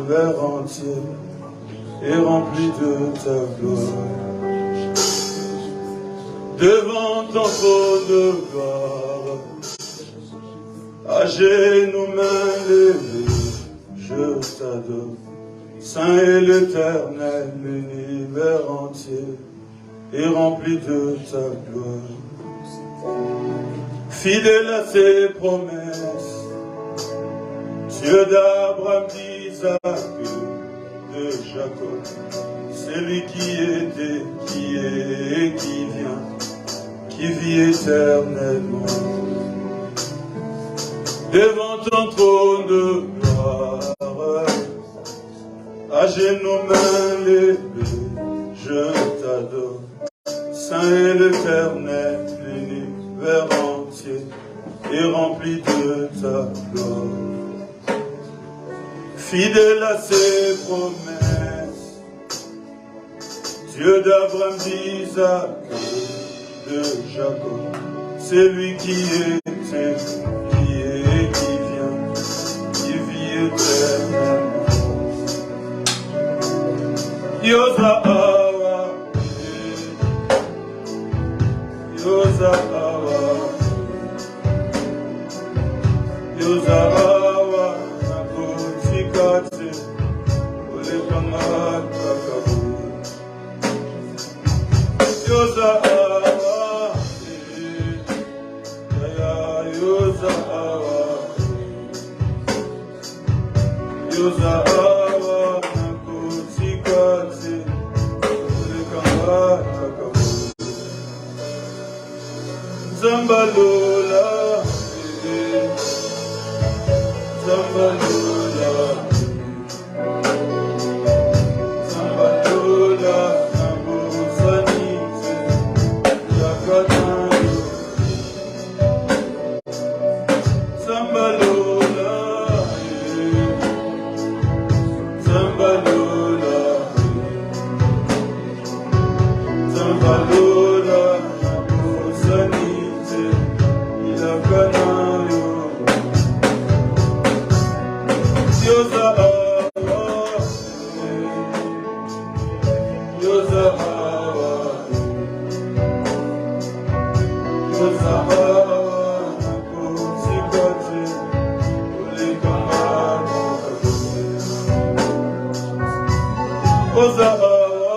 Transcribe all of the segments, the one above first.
l'univers entier est rempli de ta gloire. Devant ton trône de gloire, à genoux mains levées, je t'adore. Saint et l'Éternel, l'univers entier est rempli de ta gloire. Fidèle à ses promesses, Dieu d'Abraham, d'Isaac, de Jacob, c'est lui qui était, qui est et qui vient, qui vit éternellement. Devant ton trône de gloire, à genoux mains levées, je t'adore. Saint et l'Éternel, l'univers entier est rempli de ta gloire. Fidèle à ses promesses, Dieu d'Abraham, d'Isaac, de Jacob, c'est lui qui était, qui est et qui vient, qui vit éternellement. Yozahawa, Yozahawa, Yozahawa, Nakotikate, Olekamakabu. Yozahawa, Yozahawa, Yozahawa, Nakotikate, Olekamakabu. Zambalola, Zambalola, Zambalola, Nabusanite, Yakanayo. Zambalola, Zambalola, Zambalola, Nabusanite, Yakanayo. Yozahawa, Yozahawa, Yozahawa, Nakotikate, Olekamakabu. Yozahawa,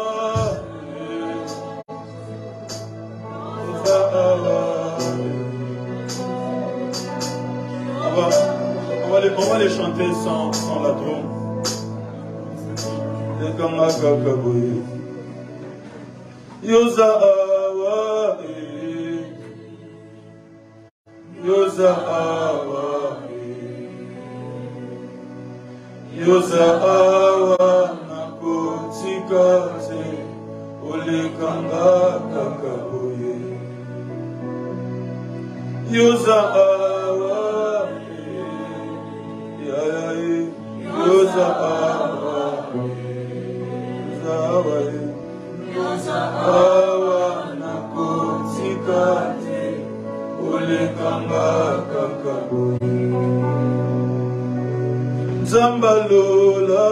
Yozahawa. On va les chanter sans la trompe. Yozahawa, Yozahawa, Yozahawa, Nakotikate, Olekamakabu. Yozahawa, Yozahawa, Yozahawa, Nakotikate, Olekamakabu. Zambalola,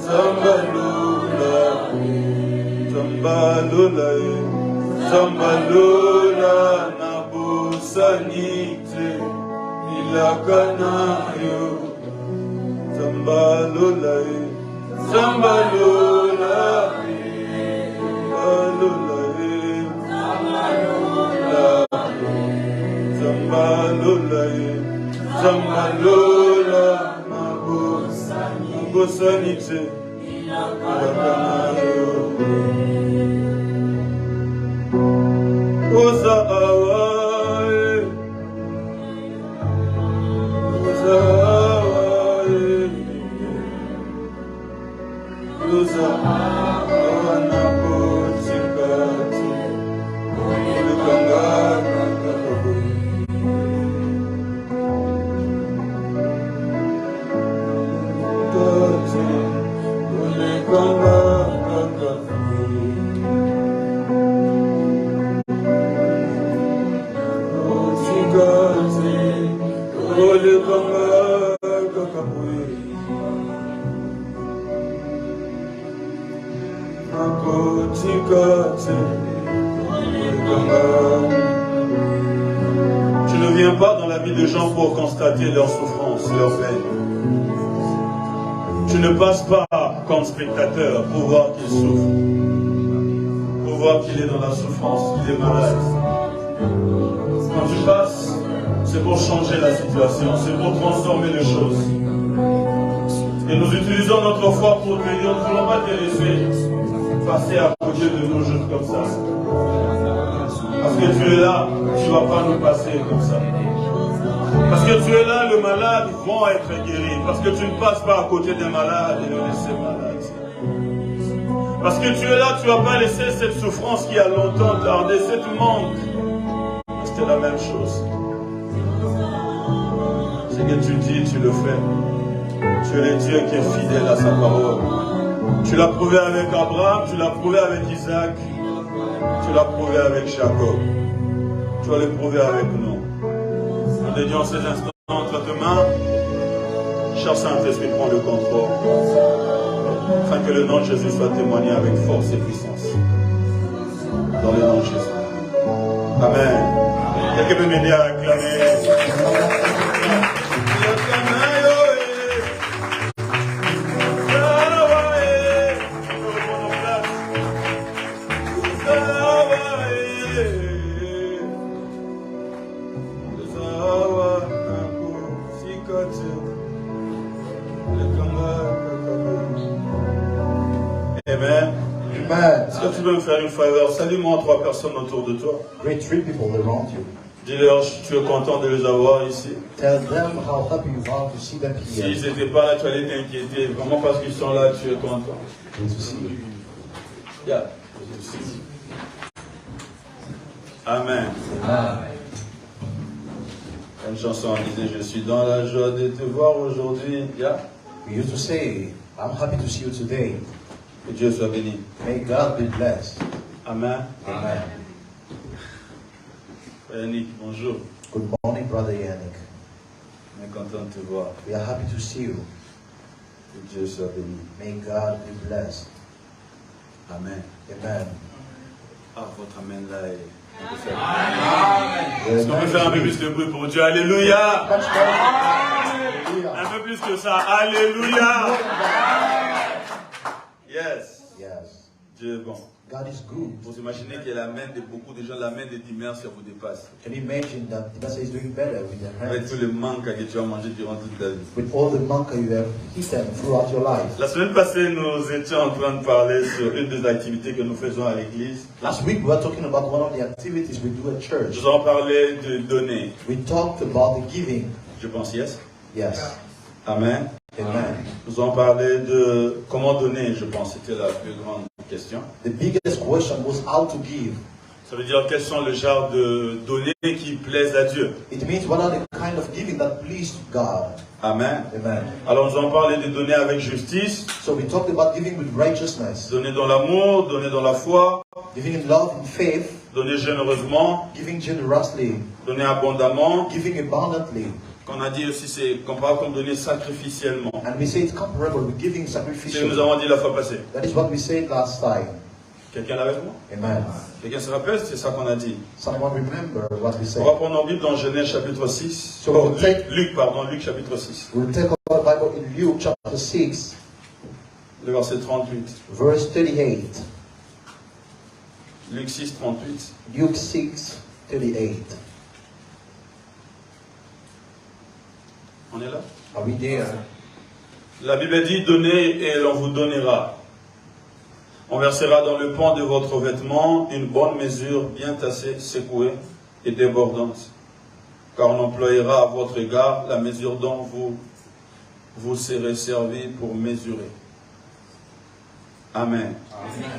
Zambalola, Zambalola, Zambalola, Nabusanite, Ilakanayo. Zambalola, Zambalola, Zambalola, Zambalola, Zambalola, Nabusanite, Ilakanayo. Yozahawa, Yozahawa, Nakotikate, Olekamakabu. Olekamakabu. Tu ne viens pas dans la vie des gens pour constater leur souffrance, leur peine. Tu ne passes pas comme spectateur pour voir qu'il souffre, pour voir qu'il est dans la souffrance, qu'il est malade. Quand tu passes, c'est pour changer la situation, c'est pour transformer les choses. Et nous utilisons notre foi pour te dire, nous ne voulons pas te laisser passer à côté de nos juste comme ça. Parce que tu es là, tu ne vas pas nous passer comme ça. Parce que tu es là, le malade vont être guéris. Parce que tu ne passes pas à côté des malades et le laisser malade. Parce que tu es là, tu ne vas pas laisser cette souffrance qui a longtemps tardé, cette manque. C'était la même chose. Ce que tu dis, tu le fais. Tu es le Dieu qui est fidèle à sa parole. Tu l'as prouvé avec Abraham, tu l'as prouvé avec Isaac, tu l'as prouvé avec Jacob. Tu vas le prouver avec nous. Nous dédions ces instants entre tes mains. Cher Saint-Esprit, prends le contrôle. Afin que le nom de Jésus soit témoigné avec force et puissance. Dans le nom de Jésus. Amen. Quelqu'un peut m'aider à acclamer. Amen. Est-ce que tu peux me faire une faveur? Salue-moi 3 personnes autour de toi. Greet 3 people around you. Dis-leur, tu es content de les avoir ici. Tell them how happy you are to see them here. S'ils n'étaient pas là, tu allais t'inquiéter. Vraiment parce qu'ils sont là, tu es content. Good to see you. Yeah. Amen. Une chanson disait, je suis dans la joie de te voir aujourd'hui. Yeah. We used to say, I'm happy to see you today. Que Dieu soit béni. May God be blessed. Amen. Amen. Yannick, bonjour. Good morning, Brother Yannick. On est content de te voir. We are happy to see you. Que Dieu soit béni. May God be blessed. Amen. Amen. Ah, votre amen là est... Amen. Est-ce qu'on peut faire un peu plus de bruit pour Dieu? Alléluia. Hallelujah. Un peu plus que ça. Alléluia. Yes. Yes. Dieu est bon. God is good. Vous imaginez que la main de beaucoup de gens, la main de Dimanche, ça vous dépasse. Can you imagine that Timasa is doing better with their Avec hands? tout le manque que tu as mangé durant toute ta vie. With all the manka you have eaten throughout your life. La semaine passée, nous étions en train de parler sur une des activités que nous faisons à l'église. Last week we were talking about one of the activities we do at church. Nous avons parlé de donner. We talked about the giving. Je pense, yes. Yes. Amen. Amen. Nous avons parlé de comment donner, je pense, c'était la plus grande question. The biggest question was how to give. Ça veut dire quels sont les genres de données qui plaisent à Dieu. It means what are the kind of giving that please God. Amen. Amen. Alors nous avons parlé de donner avec justice, So we talked about giving with righteousness, donner dans l'amour, donner dans la foi, giving in love, in faith, donner généreusement, giving generously, donner abondamment. giving abundantly. Qu'on a dit aussi, c'est comparable comme donner sacrificiellement. And we say it's comparable with giving C'est ce que nous sacrificially. avons dit la fois passée. That is what we said last time. Quelqu'un avec moi? Amen. Quelqu'un se rappelle? C'est ça qu'on a dit. Someone remember what we On said. va prendre nos Bibles dans Genèse chapitre 6. So Oh, we'll take- Luc chapitre 6. We'll take our Bible in Luke chapter 6, Le verset 38. verse 38. Luc 6, 38. Luke 6, 38. On est là? Are we there? La Bible dit, donnez et l'on vous donnera. On versera dans le pan de votre vêtement une bonne mesure, bien tassée, secouée et débordante. Car on employera à votre égard la mesure dont vous serez servi pour mesurer. Amen.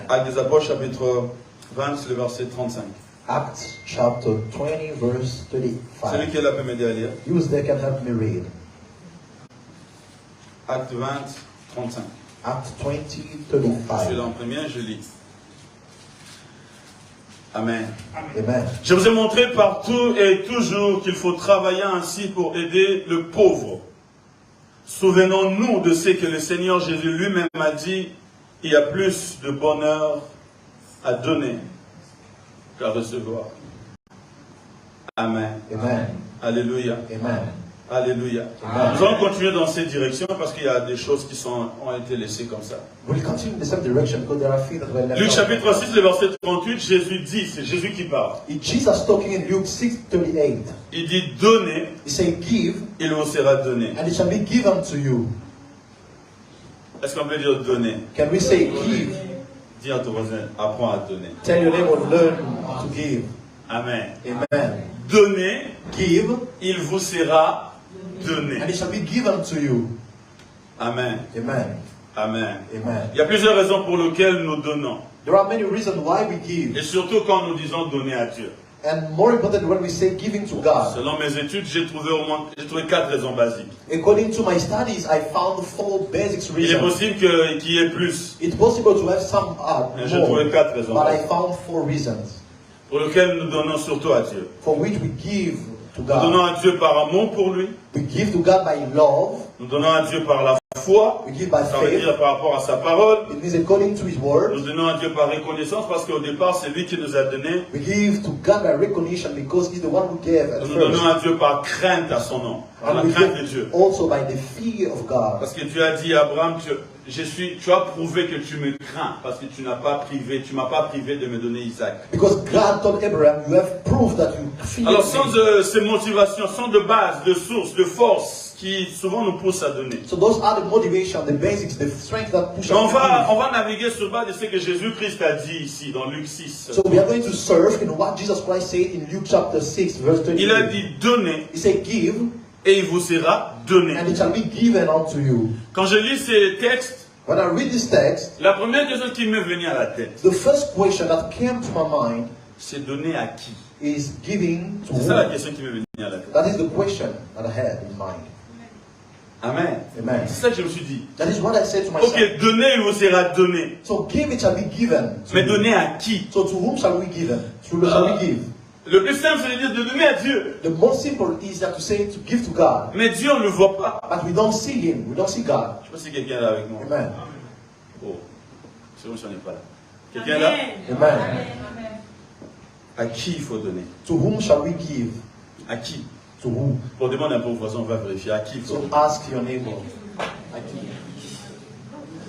Actes des Apôtres, chapitre 20, le verset 35. Acts chapter 20, verse Celui 35. qui est là peut m'aider à lire. Use there can help me read. Acte 20, 35. Acts 20, Je suis là 35. en premier, je lis. Amen. Amen. Je vous ai montré partout et toujours qu'il faut travailler ainsi pour aider le pauvre. Souvenons-nous de ce que le Seigneur Jésus lui-même a dit, il y a plus de bonheur à donner qu'à recevoir. Amen. Amen. Alléluia. Amen. Alléluia. Amen. Nous allons continuer dans cette direction parce qu'il y a des choses qui ont été laissées comme ça. We'll continue in the same direction because there are things that were left Luc out. chapitre 6, le verset 38, Jésus dit, c'est Jésus qui parle. It's Jesus talking in Luke 6:38. Il dit, donnez, He said, give, il vous sera donné. and it shall be given to you. Est-ce qu'on peut dire donner? Can we say give? Dis à ton voisin, apprends à donner. Tell your neighbor, learn to give. Amen. Amen. Donnez, Give, il vous sera donné. and it shall be given to you. Amen. Amen. Amen. Amen. Il y a plusieurs raisons pour lesquelles nous donnons. There are many reasons why we give. Et surtout quand nous disons donner à Dieu. And more important, when we say giving to God. Selon mes études, j'ai trouvé 4 raisons basiques. According to my studies, I found 4 basic Il est reasons. possible qu'il y ait plus. It's possible to have some Mais j'ai more, trouvé 4 raisons but I basiques. found 4 reasons Pour lesquelles nous donnons surtout à Dieu. for which we give to Nous donnons God. à Dieu par amour pour lui. We give to God by love. Nous donnons à Dieu par la foi. We give by Ça veut faith. dire par rapport à sa parole. It means according to His word. Nous donnons à Dieu par reconnaissance parce qu'au départ, c'est lui qui nous a donné. We give to God by recognition because He's the one who gave at Nous donnons first. à Dieu par crainte à son nom. Par la And we crainte de give Dieu. also by the fear of God. Parce que Dieu a dit à Abraham, tu as prouvé que tu me crains parce que tu m'as pas privé de me donner Isaac. Because God told Abraham, you have proved that you fear Alors sans me. ces motivations, sans de base, de source, de force qui souvent nous poussent à donner. So those are the motivation, the basics, the strength that push us On to give. va naviguer sur base de ce que Jésus-Christ a dit ici dans Luc 6. So we are going to serve in what Jesus Christ said in Luke chapter 6, verse Il a 28. dit donnez He said, give, et il vous sera donné. and it shall be given unto you. Quand je lis ces textes, When I read this text, la première question qui m'est venue à la tête, the first question that came to my mind c'est donner à qui? is giving to C'est ça la whom? question qui m'est venue à la tête. That is the question that I had in mind. Amen. Amen. C'est ça que je me suis dit. That is what I said to myself. Ok, donner, il vous sera donné. So give, it shall be given. to Mais you. donner à qui? So to whom shall we give it? To whom shall we give? Le plus simple, c'est de dire de donner à Dieu. The most simple is that to say to give to God. Mais Dieu, on ne le voit pas. But we don't see Him. We don't see God. Je ne sais pas si quelqu'un est là avec moi. Amen. Oh, c'est bon, je n'en ai pas là. Quelqu'un est là? Amen. À qui il faut donner? To whom shall we give? À qui? To whom? Pour demander un peu aux voisins, on va vérifier à qui il faut So donner. ask your neighbor.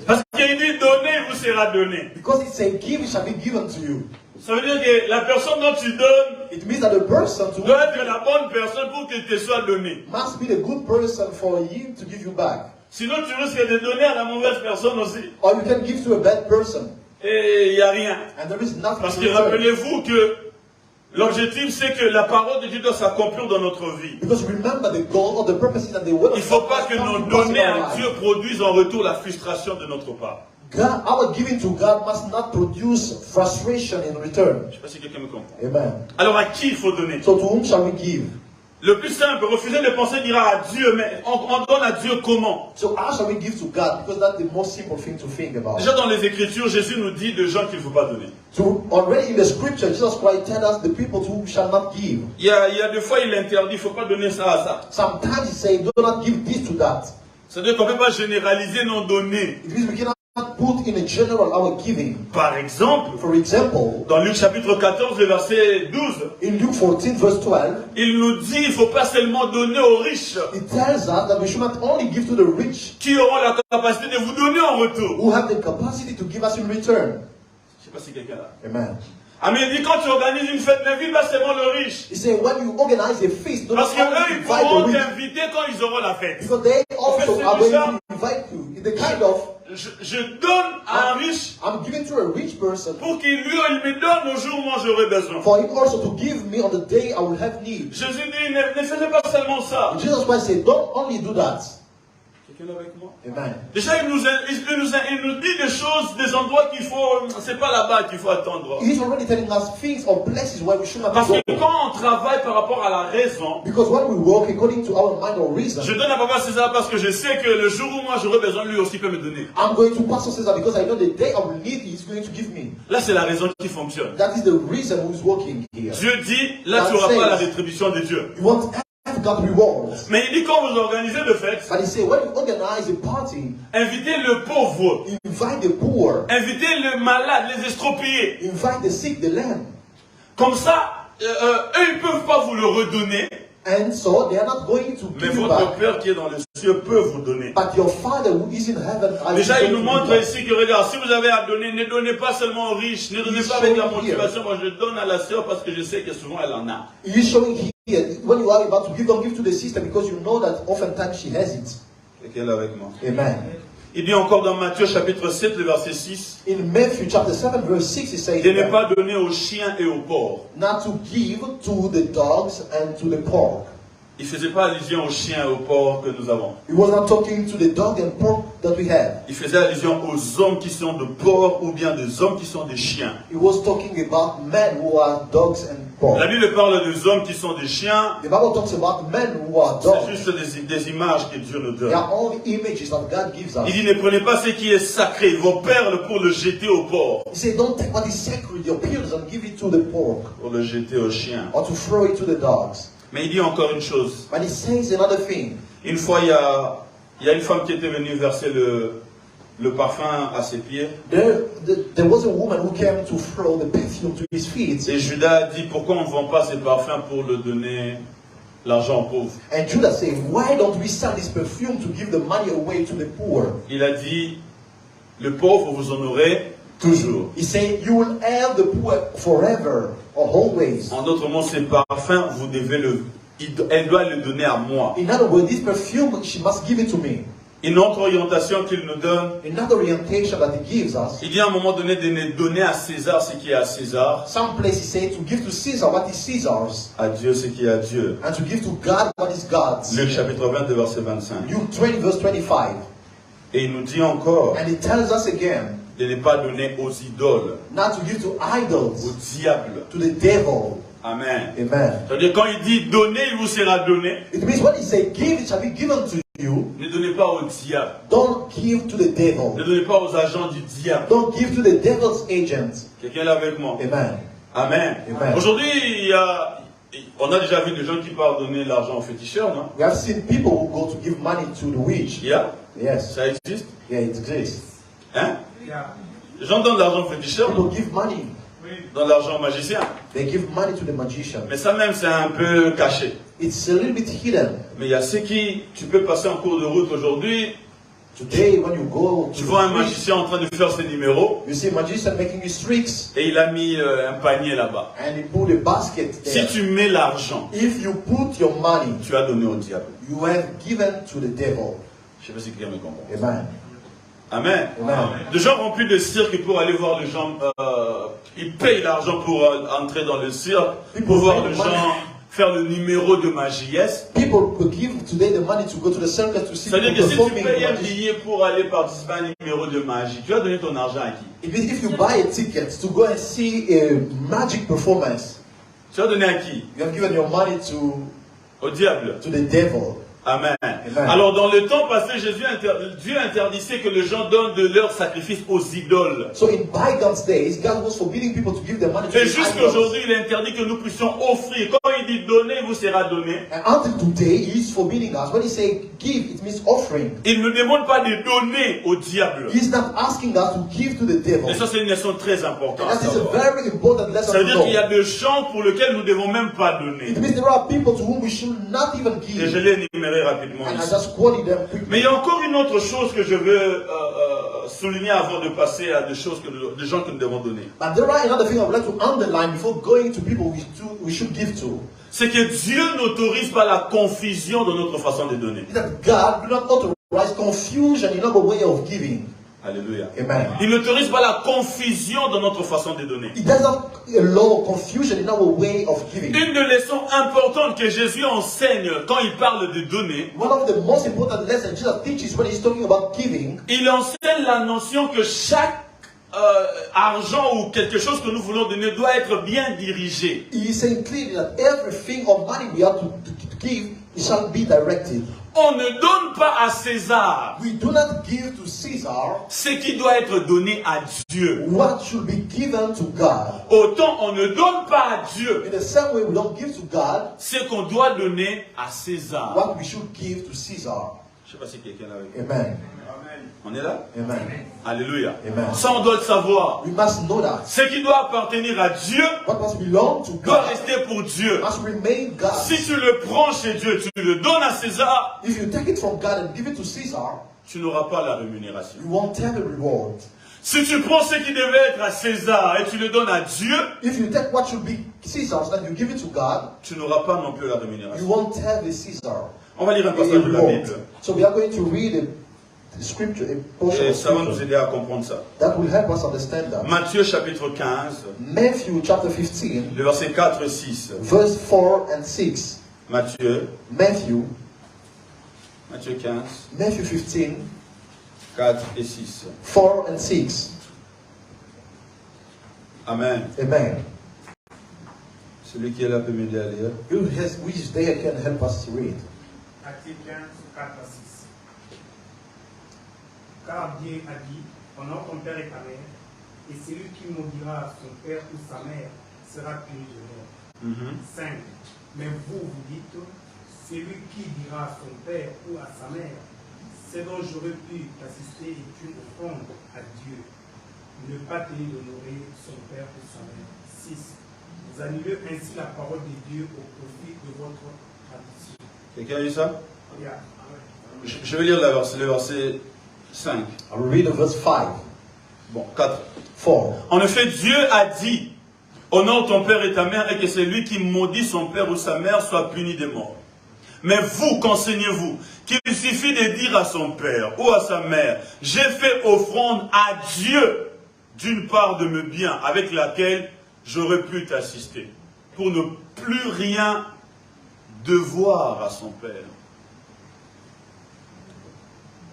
Parce qu'il dit donner, il vous sera donné. Because it says give, it shall be given to you. Ça veut dire que la personne dont tu donnes It means that the person to doit être la bonne personne pour qu'il te soit donné. must be the good person for Him to give you back. Sinon, tu risques de donner à la mauvaise personne aussi. Or you can give to a bad person. Et il n'y a rien. And there is nothing Parce to que return. rappelez-vous que l'objectif, c'est que la parole de Dieu doit s'accomplir dans notre vie. Because remember the goal or the purpose is that the word Il ne of faut God pas must que come nos to pass in données our à life. Dieu produisent en retour la frustration de notre part. God, our giving to God must not produce frustration in return. Je ne sais pas si quelqu'un me comprend. Amen. Alors à qui il faut donner? So to whom shall we give? Le plus simple, refuser de penser dira à Dieu, mais on donne à Dieu comment? So how shall we give to God? Because that's the most simple thing to think about. Déjà dans les Écritures, Jésus nous dit de gens qu'il ne faut pas donner. So already in the scripture, Jesus Christ tells us the people to whom shall not give. Il y a des fois, il interdit, il ne faut pas donner ça à ça. Sometimes he says, do not give this to that. C'est-à-dire qu'on ne peut pas généraliser nos données. It means we cannot put in a general our giving. Par exemple, For example, dans Luc chapitre 14, le verset 12, in Luke 14 verse 12, il nous dit qu'il ne faut pas seulement donner aux riches it tells us that we should not only give to the rich qui auront la capacité de vous donner en retour. who have the capacity to give us in return. Je ne sais pas si quelqu'un là. Amen. Ah mais il dit quand tu organises une fête de vie, pas seulement le riche. He said when you organize a feast, don't Parce qu'eux, only ils invite pourront the rich, t'inviter quand ils auront la fête. because they also c'est are going bizarre. to invite you. It's the kind of, Je donne à un riche I'm giving to a rich person pour qu'il il me donne au jour où moi j'aurai besoin. for him also to give me on the day I will have need. Jésus dit, ne faisez pas seulement ça. And Jesus Christ said, don't only do that. Quelqu'un est avec moi? Amen. Déjà, il nous dit des choses, des endroits qu'il faut, c'est pas là-bas qu'il faut attendre. He's already telling us things or places where we should not Parce go. que quand on travaille par rapport à la raison, Because when we walk according to our mind or reason, je donne à Papa César parce que je sais que le jour où moi j'aurai besoin, lui aussi peut me donner. I'm going to Pastor Cesar because I know the day I will need, he's going to give me. Là, c'est la raison qui fonctionne. That is the reason who's walking here. Dieu dit, là tu n'auras pas la rétribution de Dieu. You won't have God rewards. Mais il dit quand vous organisez le fête, But he said, when you organize a party, invitez le pauvre, invite the poor, invitez le malade, les estropiés. invite the sick, the lame. Comme ça, eux ils ne peuvent pas vous le redonner. And so they are not going to Mais give you votre back. Père qui est dans les cieux peut vous donner. But your Father who is in heaven, Déjà, il nous montre ici que, regarde, si vous avez à donner, ne donnez pas seulement aux riches, ne donnez pas avec la motivation. Moi, je donne à la sœur parce que je sais que souvent elle en a. He is showing here, when you are about to give, don't give to the sister because you know that oftentimes she has it. Quelqu'un est avec moi. Amen. Il dit encore dans Matthieu chapitre 7, le verset 6, In Matthew chapter 7 verse 6 it says de ne that pas donner aux chiens et aux porcs. not to give to the dogs and to the pork. Il ne faisait pas allusion aux chiens et aux porcs que nous avons. He was not talking to the dog and pork that we have. Il faisait allusion aux hommes qui sont de porcs ou bien des hommes qui sont des chiens. He was talking about men who are dogs and pork. La Bible parle des hommes qui sont des chiens. The Bible talks about men who are C'est dogs. juste des images que Dieu nous They donne. are all images that God gives us. Il dit ne prenez pas ce qui est sacré, vos perles pour le jeter aux porcs, He said, don't take what is sacred, your pearls, and give it to the pork, pour le jeter aux chiens. or to throw it to the dogs. Mais il dit encore une chose. But he says another thing. Une fois, il y a une femme qui était venue verser le parfum à ses pieds. There was a woman who came to throw the perfume to his feet. Et Judas a dit, pourquoi on ne vend pas ces parfums pour le donner l'argent aux pauvres? And Judas said, why don't we sell this perfume to give the money away to the poor? Il a dit, le pauvre vous en aurez toujours. He said, you will have the poor forever or always. En d'autres mots, ces parfums, vous devez elle doit le donner à moi. In other words, this perfume, she must give it to me. Une autre orientation qu'il nous donne, Another orientation that he gives us. il dit à un moment donné de ne donner à César ce qui est à César, Some place he said to give to Caesar what is Caesar's, à Dieu ce qui est à Dieu. and to give to God what is God's. Luc chapitre 20, verset 25. Luke 20 verse 25. Et il nous dit encore And he tells us again, de ne pas donner aux idoles, not to give to au idols, diable. to the devil. Amen. Amen. C'est-à-dire quand il dit donner, il vous sera donné. It means when he says give, it shall be given to you. Ne donnez pas au diable. Don't give to the Ne devil. donnez pas aux agents du diable. Don't give to the devil's agents. Quelqu'un est là avec moi? Amen. Amen. Amen. Aujourd'hui, on a déjà vu des gens qui partent donner l'argent aux féticheurs, non? We have seen people who go to give money to the witch. Yes. Ça existe? Yeah, it exists. Hein? Les gens donnent l'argent aux féticheurs, People give money. donnent l'argent aux magiciens. They give money to the magician. Mais ça même, c'est un peu caché. It's a little bit hidden. Mais il y a ceux qui, tu peux passer en cours de route aujourd'hui, Today, when you go tu to vois un the street, magicien en train de faire ses numéros, you see a magician making his tricks, et il a mis un panier là-bas. and he put a basket Si there. tu mets l'argent, If you put your money, tu as donné au diable. you have given to the devil. Je ne sais pas si quelqu'un me comprend. Amen. Amen. Amen. Des gens remplis de cirque pour aller voir les gens, ils payent l'argent pour entrer dans le cirque, pour voir les gens faire le numéro de magie. Yes? People could give today the money to go to the circus to see C'est-à-dire people que si tu performing payes un magic. billet pour aller participer à un numéro de magie, tu as donné ton argent à qui? It means if you buy a ticket to go and see a magic performance, Tu as donné à qui? you have given your money Au diable. to the devil. Amen. Amen. Alors dans le temps passé, Dieu interdisait que les gens donnent de leur sacrifice aux idoles. So in bygone days, God was forbidding people to give their money to Et the jusqu'aujourd'hui, idols. il interdit que nous puissions offrir. Quand il dit donner, vous sera donné. And until today, He is forbidding us. When He say give, it means offering. Il ne demande pas de donner au diable. He's not asking us to give to the devil. Et ça, c'est une leçon très importante. And that is a very important lesson Ça veut to dire qu'il y a know. des gens pour lesquels nous ne devons même pas donner. It means there are people to whom we should not even Et je give. l'ai énuméré rapidement And I ici. just quoted them quickly. Mais il y a encore une autre chose que je veux souligner avant de passer à des choses des gens que nous devons donner. But there are another thing I would like to underline before going to people we should give to. C'est que Dieu n'autorise pas la confusion dans notre façon de donner. That God do not authorize confusion in our way of giving. Alléluia. Amen. Il n'autorise pas la confusion dans notre façon de donner. It doesn't allow confusion in our way of giving. Une des leçons importantes que Jésus enseigne quand il parle de donner, One of the most important lessons Jesus teaches when he's talking about giving, il enseigne la notion que chaque argent ou quelque chose que nous voulons donner doit être bien dirigé. he is saying clearly that everything or money we have to give, it shall be directed. On ne donne pas à César We do not give to Caesar ce qui doit être donné à Dieu. what should be given to God. Autant on ne donne pas à Dieu In the same way, we don't give to God ce qu'on doit donner à César. what we should give to Caesar. Je ne sais pas si quelqu'un est avec nous. Amen. On est là? Amen. Alléluia. Amen. Ça, on doit le savoir. We must know that Ce qui doit appartenir à Dieu what must belong to doit God rester pour Dieu. must remain God. Si tu le prends chez Dieu, tu le donnes à César, If you take it from God and give it to Caesar, tu n'auras pas la rémunération. you won't have a reward. Si tu prends ce qui devait être à César et tu le donnes à Dieu, If you take what should be Caesar's and you give it to God, tu n'auras pas non plus la you rémunération. won't have a Caesar. On va lire un A passage de la reward. Bible So we are going to read a scripture, a portion et of ça va nous scripture aider à comprendre ça. that will help us understand that. Matthieu chapitre 15, Matthew chapter 15, le verset 4 et 6. verse 4 and 6. Matthieu Matthew 15, 15, 4 et 6. 4 and 6. Amen. Amen. Celui qui est là peut m'aider à lire. Who is there can help us to read. Matthieu 15, 4 à 6. Car Dieu a dit, honore ton père et ta mère, et celui qui maudira son père ou sa mère sera puni de mort. 5. Mais vous, vous dites, celui qui dira à son père ou à sa mère, ce dont j'aurais pu t'assister est une offrande à Dieu. Ne pas tenir d'honorer son père ou sa mère. 6. Vous annulez ainsi la parole de Dieu au profit de votre tradition. Quelqu'un a lu ça? Yeah. Je vais lire le verset 5. I'll read verse 5. Bon, 4. 4. En effet, Dieu a dit, honore ton père et ta mère, et que celui qui maudit son père ou sa mère soit puni de mort. Mais vous, qu'enseignez-vous? Qu'il suffit de dire à son père ou à sa mère, j'ai fait offrande à Dieu d'une part de mes biens avec laquelle j'aurais pu t'assister, pour ne plus rien devoir à son père.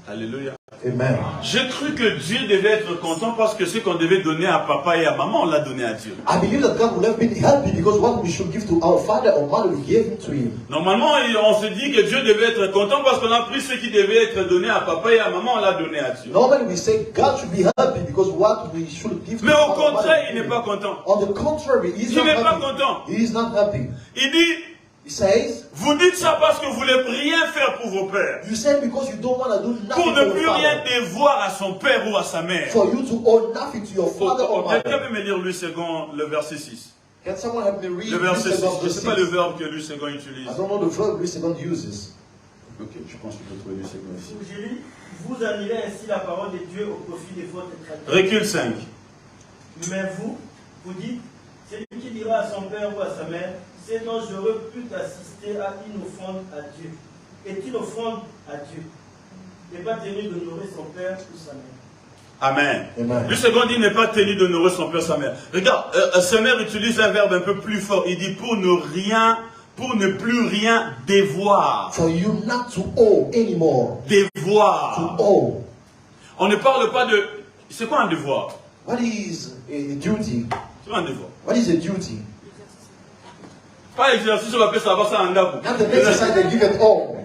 Alléluia. Amen. J'ai cru que Dieu devait être content parce que ce qu'on devait donner à papa et à maman, on l'a donné à Dieu. I believe that God will have been happy because what we should give to our father or mother, we gave it to him. Normalement, on se dit que Dieu devait être content parce qu'on a pris ce qui devait être donné à papa et à maman, on l'a donné à Dieu. Normally we say God should be happy because what we should give to Mais au our mother, contraire, il n'est pas content. On the contrary, he is Il not n'est pas happy. content. He is not happy. Il dit, He says, vous dites ça parce que vous ne voulez rien faire pour vos pères. you say because you don't want to do nothing Pour for ne your plus rien father. devoir à son père ou à sa mère. For you to owe nothing to your father or Quelqu'un mother. peut me lire Louis II, le verset 6. Can someone help me read Le verset 6. Louis II, Je ne sais pas verse le 6? verbe que Louis II utilise. I don't know the verb Louis II uses. Ok, je pense que tu peux trouver Louis II ici. J'ai lu, vous annulez ainsi la parole de Dieu au profit de votre tradition. Recule 5. Mais vous, vous dites, celui qui dira à son père ou à sa mère, c'est dont j'aurais pu t'assister à une offrande à Dieu. Est une offrande à Dieu. N'est pas tenu d'honorer son père ou sa mère. Amen. Amen. Le second dit n'est pas tenu d'honorer son père, sa mère. Regarde, sa mère utilise un verbe un peu plus fort. Il dit pour ne plus rien devoir. For you not to owe anymore. Devoir. To owe. On ne parle pas de... C'est quoi un devoir? What is a duty? C'est quoi un devoir? What is a duty? Pas l'exercice, on va appeler ça en dabo. Not the exercise they give at all.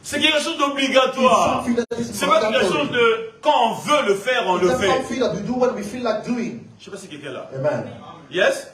C'est quelque chose d'obligatoire. C'est pas quelque chose de... Quand on veut le faire, on le It's fait. something that we do what we feel like doing. Je sais pas si quelqu'un est là. Amen. Yes?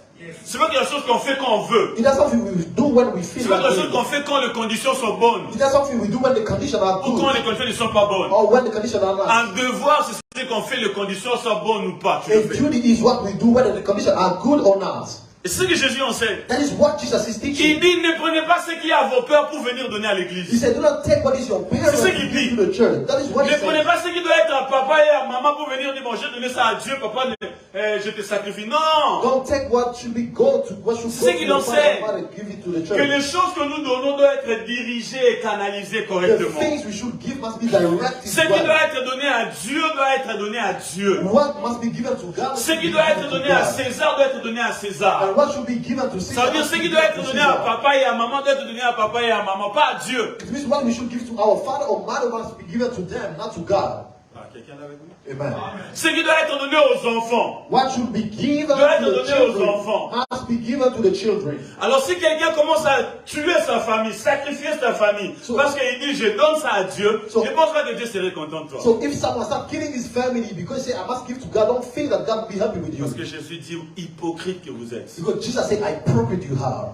C'est pas quelque chose qu'on fait quand on veut. It is something we do when we C'est feel pas like quelque chose doing. qu'on fait quand les conditions sont bonnes. It is something we do when the conditions are Ou quand good. les conditions ne sont pas bonnes. Or when the conditions are not. Un devoir, c'est ce qu'on fait, les conditions sont bonnes ou pas. Tu A le fais. duty is what we do whether the conditions are good or not. Et c'est ce que Jésus enseigne. That is what Jesus is Il teaching. dit, ne prenez pas ce qui est à vos peurs pour venir donner à He l'église. said, do not take what is your parents C'est ce and qu'il give dit. to the church. That is what he Ne prenez said. pas ce qui doit être à papa et à maman pour venir dire, bon, j'ai donné ça à Dieu, papa, je te sacrifie. Non! Don't take what should be go to what should C'est go qu'il to the enseigne Father and give it to the que les church. choses que nous donnons doivent être dirigées et canalisées The correctement. things we should give must be directed Ce qui well. doit être donné à Dieu doit être donné à Dieu. What must be given to God? Ce should qui be doit given être to donné à God. César doit être donné à César. And what should be given to Ça veut dire Caesar ce must qui be doit given être to donné à Caesar. papa et à maman doit être donné à papa et à maman, pas à Dieu. It means what we should give to our father or mother must be given to them, not to God. Ah, quelqu'un là avec nous? Amen. Ce qui doit être donné aux enfants. What should be given Doit être to the donné aux children enfants. must be given to the children. Alors si quelqu'un commence à tuer sa famille, sacrifier sa famille, parce qu'il dit je donne ça à Dieu, je ne pense pas que Dieu serait content de toi. So if someone starts killing his family because he say I must give to God, don't think that God will be happy with you. Parce que Jésus dit hypocrite que vous êtes. Because Jesus said, I hypocrite you are.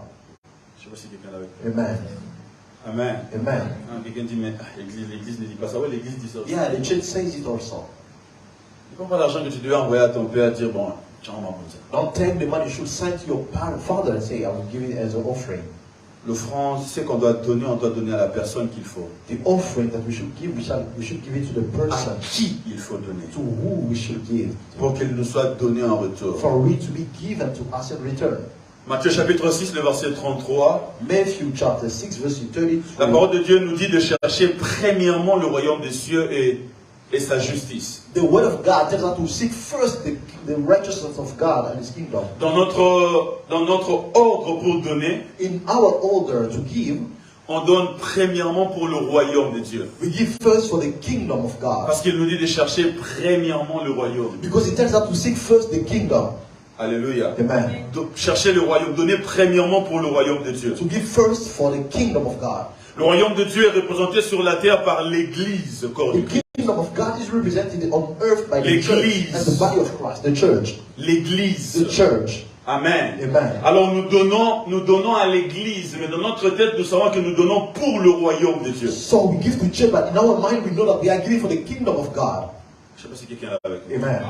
Je sais pas si quelqu'un là avec nous. Amen. Amen. Amen. Ah, quelqu'un dit mais l'église ne dit pas ça. Oui, l'église dit ça aussi. Yeah, the church says it also. Tu prends pas l'argent que tu devais envoyer à ton père, dire bon, tiens, on va pour ça. Don't take the money you should send to your father and say, I will give it as an offering. L'offrande, c'est qu'on doit donner, on doit donner à la personne qu'il faut. The offering that we should give, we should give it to the À person. qui il faut donner. To who we should give. Pour qu'il nous soit donné en retour. For it to be given to us in return. Matthieu chapitre 6, le verset 33. Matthew chapter 6, verse 33. La parole de Dieu nous dit de chercher premièrement le royaume des cieux et sa justice. The word of God tells us to seek first the righteousness of God and His kingdom. Dans notre ordre pour donner, In our order to give, on donne premièrement pour le royaume de Dieu. we give first for the kingdom of God. Parce qu'il nous dit de chercher premièrement le royaume. Because it tells us to seek first the kingdom. Alléluia. Amen. Donc, chercher le royaume, donner premièrement pour le royaume de Dieu. To give first for the kingdom of God. Le royaume de Dieu est représenté sur la terre par l'Église, corps du The Christ. kingdom of God is represented on earth by the L'Église. church and the body of Christ, the church. L'Église. The church. Amen. Amen. Alors nous donnons à l'Église, mais dans notre tête, nous savons que nous donnons pour le royaume de Dieu. So we give to church, but in our mind we know that we are giving for the kingdom of God. Je ne sais pas si quelqu'un est avec nous. Amen.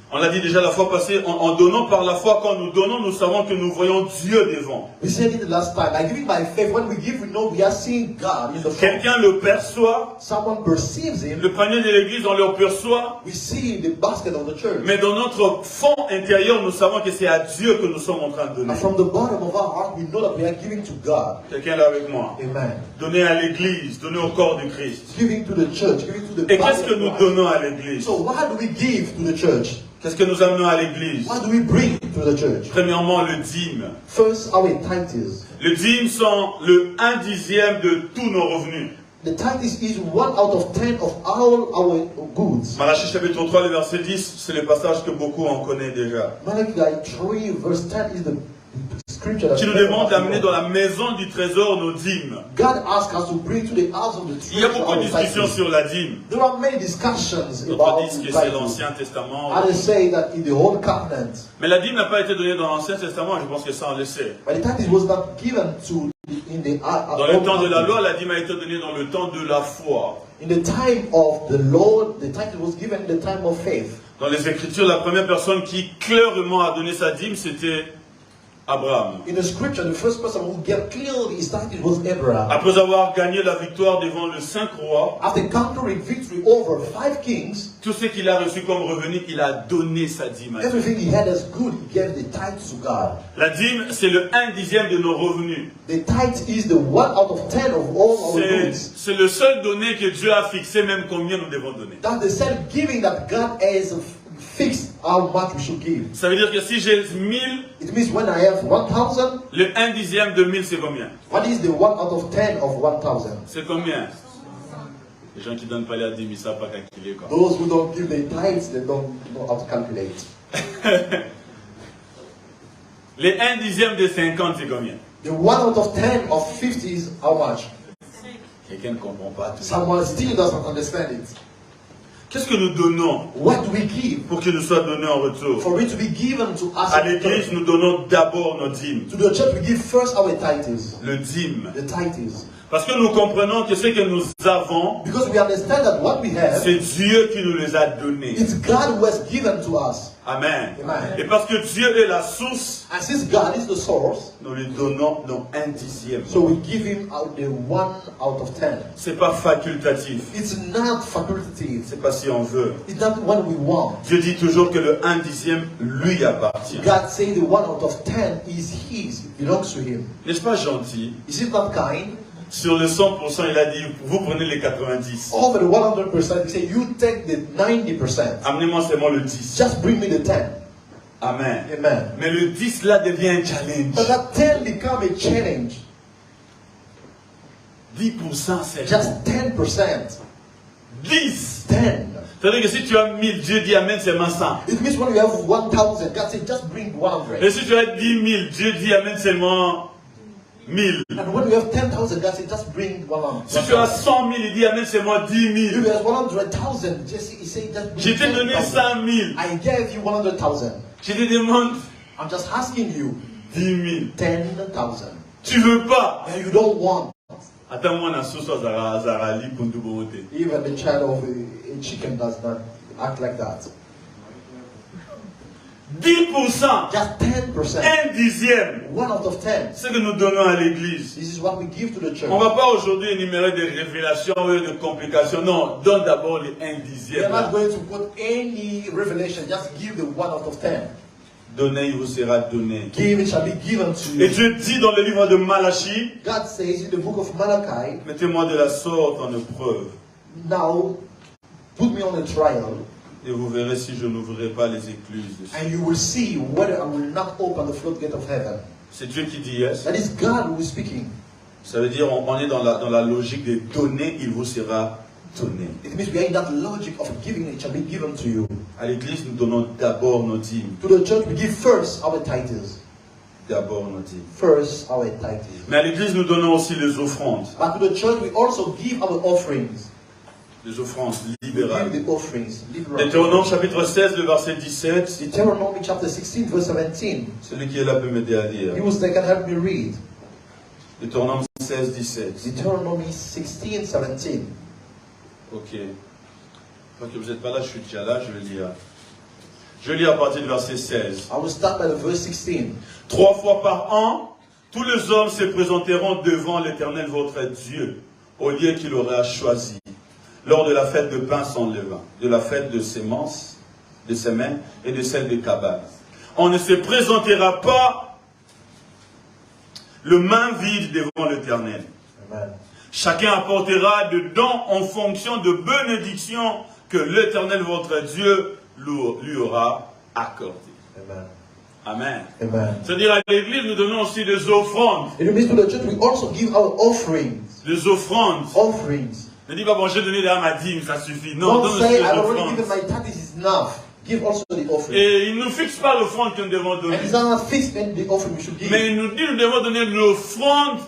On l'a dit déjà la fois passée, en donnant par la foi, quand nous donnons, nous savons que nous voyons Dieu devant. We said it the last time. By giving by faith, when we give, we know we are seeing God in the front. Quelqu'un le perçoit, Someone perceives Him. le panier de l'Église, on le perçoit, We see the basket of the church. mais dans notre fond intérieur, nous savons que c'est à Dieu que nous sommes en train de donner. And from the bottom of our heart, we know that we are giving to God. Quelqu'un est là avec moi. Amen. Donner à l'Église, donner au corps du Christ. Giving to the church, giving to the Et body qu'est-ce que of nous Christ. donnons à l'Église? So why do we give to the church? Qu'est-ce que nous amenons à l'Église? What do we bring to the church? Premièrement, le dîme. First, our tithes. Le dîme sont le 1/10 de tous nos revenus. The tithes is 1 out of 10 of all our goods. Malachie chapitre 3, le verset 10, c'est le passage que beaucoup en connaissent déjà. Malachi 3 verse 10 is the scripture that Qui nous demande d'amener dans la maison du trésor nos dîmes. God asks us to bring to the house of the Il y a treasure beaucoup de our discussions tithes. sur la dîme. There are many discussions D'autres about disent que the c'est tithes. l'Ancien Testament. Others say that in the Old Covenant, Mais la dîme n'a pas été donnée dans l'Ancien Testament, je pense que ça on le sait. but the tithes was not given to in the Dans le Old temps de la Covenant. loi, la dîme a été donnée dans le temps de la foi. In the time of the Lord, the title was given in the time of faith. Dans les Écritures, la première personne qui clairement a donné sa dîme, c'était Abraham. In the scripture, the first person who gave clearly his title was Abraham. Après avoir gagné la victoire devant le 5 roi, After conquering victory over 5 kings, tout ce qu'il a reçu comme revenu, il a donné sa dîme à Dieu. everything he had as good, he gave the tithes to God. La dîme, c'est le 1/10 de nos revenus. The tithe is the 1 out of 10 of all our goods. C'est le seul donné que Dieu a fixé, même combien nous devons donner. That's the self-giving that God has fixed how much we should give. Ça veut dire que si j'ai 1000, It means when I have 1,000, le 1/10 de 1000, c'est combien? what is the 1 out of 10 of 1,000? C'est combien? Les gens qui donnent pas la dîme, ils ne savent pas calculer. Quoi. Those who don't give the tithes, they don't know how to calculate. Les 1/10 de 50, c'est combien? The 1 out of 10 of 50 is how much? Quelqu'un ne comprend pas tout ça. Someone still doesn't understand it. Qu'est-ce que nous donnons What do we give? pour qu'il nous soit donné en retour? For it to be given to us. À l'église, nous donnons d'abord nos dîmes. To the church, we give first our tithes. Le dîme. The tithes. Parce que nous comprenons que ce que nous avons, Because we understand that what we have, c'est Dieu qui nous les a donnés. it's God who has given to us. Amen. Amen. Et parce que Dieu est la source, And since God is the source, nous lui donnons nos 1/10. so we give him out the 1 out of 10. C'est pas facultatif. It's not facultative. C'est pas si on veut. It's not what we want. Dieu dit toujours que le 1/10 lui appartient. God says the 1 out of 10 is his. It belongs to him. N'est-ce pas gentil? Is it not kind? Sur le 100%, il a dit, vous prenez les 90. Over the 100%, he said, you take the 90%. Amenez-moi seulement le 10. Just bring me the 10. Amen. Amen. Mais le 10 là devient un challenge. But that 10 become a challenge. 10% c'est Just 10%. 10. 10. C'est-à-dire que si tu as 1000, Dieu dit Amen seulement 100. It means when you have 1,000, God said, just bring 100. Et si tu as 10 000, Dieu dit Amen seulement 1000. And when you have 10,000, God said, just bring 100. Si tu as 100 000, il dit Amen seulement 10 If 000. you have 100,000, he said, just Je bring t'ai donné 10,000. 100 000. I gave you 100,000. Je te demande I'm just asking you 10 000. 10,000. Tu veux pas? And you don't want. Attends-moi, na soso zarali kundu bote. Even the child of a chicken does not act like that. 10%. Just 10%. 1/10. 1 out of 10. Ce que nous donnons à l'église. This is what we give to the church. On ne va pas aujourd'hui énumérer des révélations ou de complications. Non, donne d'abord les We are 1/10. not going to put any revelation. Just give the 1 out of 10. Donnez, il vous sera donné. Give, it shall be given to Et you. Dieu dit dans le livre de Malachie, God says in the book of Malachi, mettez-moi de la sorte en épreuve, now put me on a trial, et vous verrez si je n'ouvrirai pas les écluses. and you will see whether I will not open the floodgate of heaven. C'est Dieu qui dit yes. That is God who is speaking. Ça veut dire on est dans la logique de donner, il vous sera donné. It means we are in that logic of giving, it shall be given to you. À l'église, nous donnons d'abord nos dîmes. To the church, we give first our tithes. D'abord nos dîmes. First our tithes. Mais à l'église, nous donnons aussi les offrandes. But to the church, we also give our offerings. Les offrandes We libérales. give the offerings. Liberal. Deutéronome chapitre 16, le verset 17. Deuteronomy chapter 16, verse 17. Celui qui est là peut m'aider à lire. He can help me read. Deutéronome 16, 17. Deuteronomy 16, 17. Ok. Parce que vous n'êtes pas là, je suis déjà là, je vais lire. Je lis à partir du verset 16. I will start by the verse 16. 3 fois par an, tous les hommes se présenteront devant l'Éternel votre Dieu, au lieu qu'il aura choisi, lors de la fête de pain sans levain, de la fête de semences, de semaines et de celle des cabanes. On ne se présentera pas le main vide devant l'Éternel. Amen. Chacun apportera de dons en fonction de bénédictions que l'Éternel votre Dieu lui aura accordées. Amen. Amen. Amen. C'est-à-dire à l'église, nous donnons aussi des offrandes. It means to the church, we also give our offerings. Des offrandes. Offerings. Ne dis pas, bon, j'ai donné à ma dîme, ça suffit. Non, Don't donne aussi say, des I've already offrandes. given my tithes, is enough. Give also the offering. Et il ne nous fixe pas l'offrande que nous devons donner. And it's not fixed in the offering we should give. Mais il nous dit que nous devons donner l'offrande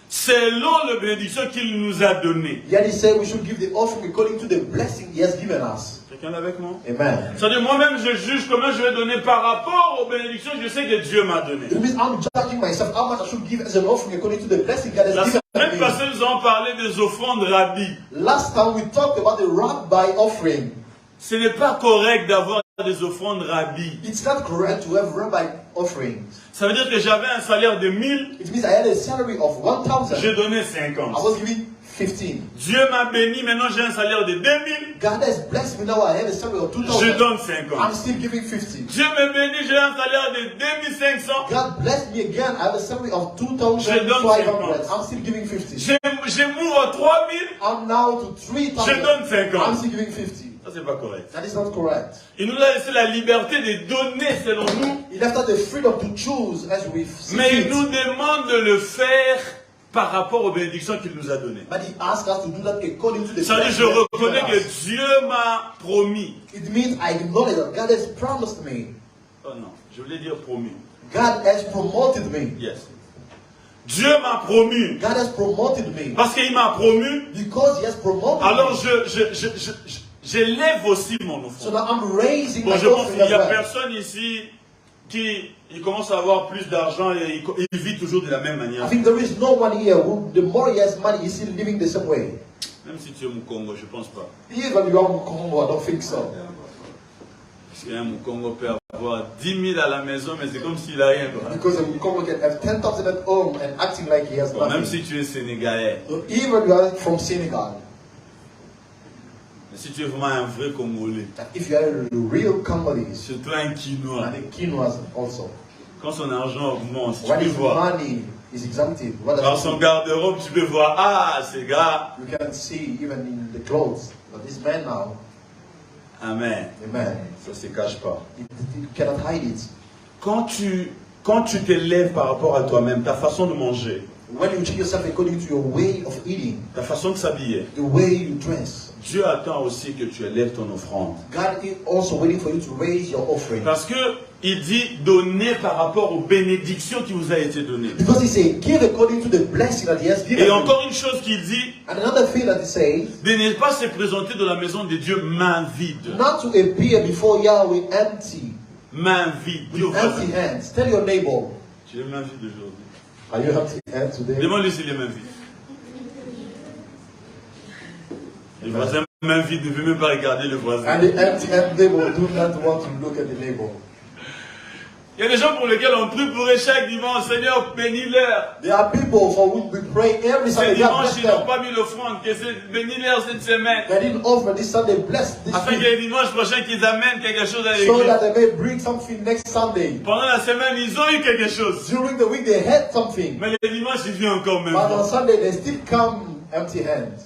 selon la bénédiction qu'il nous a donnée. Yet he said we should give the offering according to the blessing he has given us. Quelqu'un est avec moi? Amen. C'est-à-dire, moi-même, je juge comment je vais donner par rapport aux bénédictions que je sais que Dieu m'a données. It means I'm judging myself how much I should give as an offering according to the blessing God has La given semaine me. passée, nous avons parlé des offrandes rabbi. Last time we talked about the rabbi offering. Ce n'est pas correct d'avoir des offrandes rabbi. It's not correct to have rabbi offerings. Ça veut dire que j'avais un salaire de 1000, It means I had a salary of 1,000. j'ai donné I 50. was giving 15. Dieu m'a béni, maintenant j'ai un salaire de 2000, God has blessed me now. I have a salary of je 2,000. donne I'm 50. still giving 50. Dieu me bénit, j'ai un salaire de 2500, God blessed me again. I have a salary of Je donne 2,500. 50. I'm still giving 50. je m'ouvre à 3000, I'm now to 3,000. je donne 50. I'm still giving 50. Ça c'est pas correct. That is not correct. Il nous a laissé la liberté de donner selon nous, He left us the freedom to choose as we see mais il fit. nous demande de le faire par rapport aux bénédictions qu'il nous a données. But he asked us to do that according to the Ça veut dire, je blessing he has reconnais given que us. Dieu m'a promis. It means I acknowledge that God has promised me. Oh non, je voulais dire promis. God has promoted me. Yes. Dieu m'a promu. God has promoted me. Parce qu'il m'a promu, Because he has promoted alors me. j'élève aussi mon So offrande. now I'm raising Bon, my je pense offering qu'il as n'y a well. personne ici qui il commence à avoir plus d'argent et il vit toujours de la même manière. I think there is no one here who, the more he has money, he's still living the same way. Même si tu es Mukongo, je ne pense pas. Even you are Congo, I don't think so. Si un Mukongo peut avoir 10 000 à la maison, mais c'est comme s'il n'a rien. Because a Congo can have 10,000 at home and acting like he has Bon, même nothing. si tu es sénégalais, So even you are from Senegal, mais si tu es vraiment un vrai Congolais, if you are a real Congolese, surtout un Quinois, and the Quinoas also, quand son argent augmente, tu when peux his voir. money is exempted, what Dans does son garde-robe, tu peux voir, ah, ces gars. you can see even in the clothes. But this man now, Amen. amen, Ça ne se cache pas. you cannot hide it. Quand tu t'élèves par rapport à toi-même, ta façon de manger, When you treat yourself according to your way of eating, ta façon de s'habiller, the way you dress, Dieu attend aussi que tu élèves ton offrande. God is also waiting for you to raise your offering. Parce que il dit donner par rapport aux bénédictions qui vous a été données. Because he said, give according to the blessing that he has given Et you. encore une chose qu'il dit, And another thing that he says, de ne pas se présenter dans la maison de Dieu main vide. not to appear before Yahweh empty, Main vide. Dis au with empty voisin, hands. Tell your neighbor, tu es main vide aujourd'hui. are you empty hands today? Demande-lui s'il est main vide. Le voisin main vide ne veut même pas regarder le voisin. And the empty hand neighbor do not want to look at the neighbor. Il y a des gens pour lesquels on prie pour eux chaque dimanche. Seigneur, bénis-leur. There are people for whom we pray every Ce Sunday. God dimanche, bless ils n'ont them. pas mis l'offrande. Que c'est bénis-leur cette semaine. They didn't offer this Sunday. Bless this Afin que week, le dimanche prochain, qu'ils amènent quelque chose à so l'église. that they may bring something next Sunday. Pendant la semaine, ils ont eu quelque chose. During the week they had something, Mais le dimanche, ils viennent encore même. but on Sunday they still come empty hands.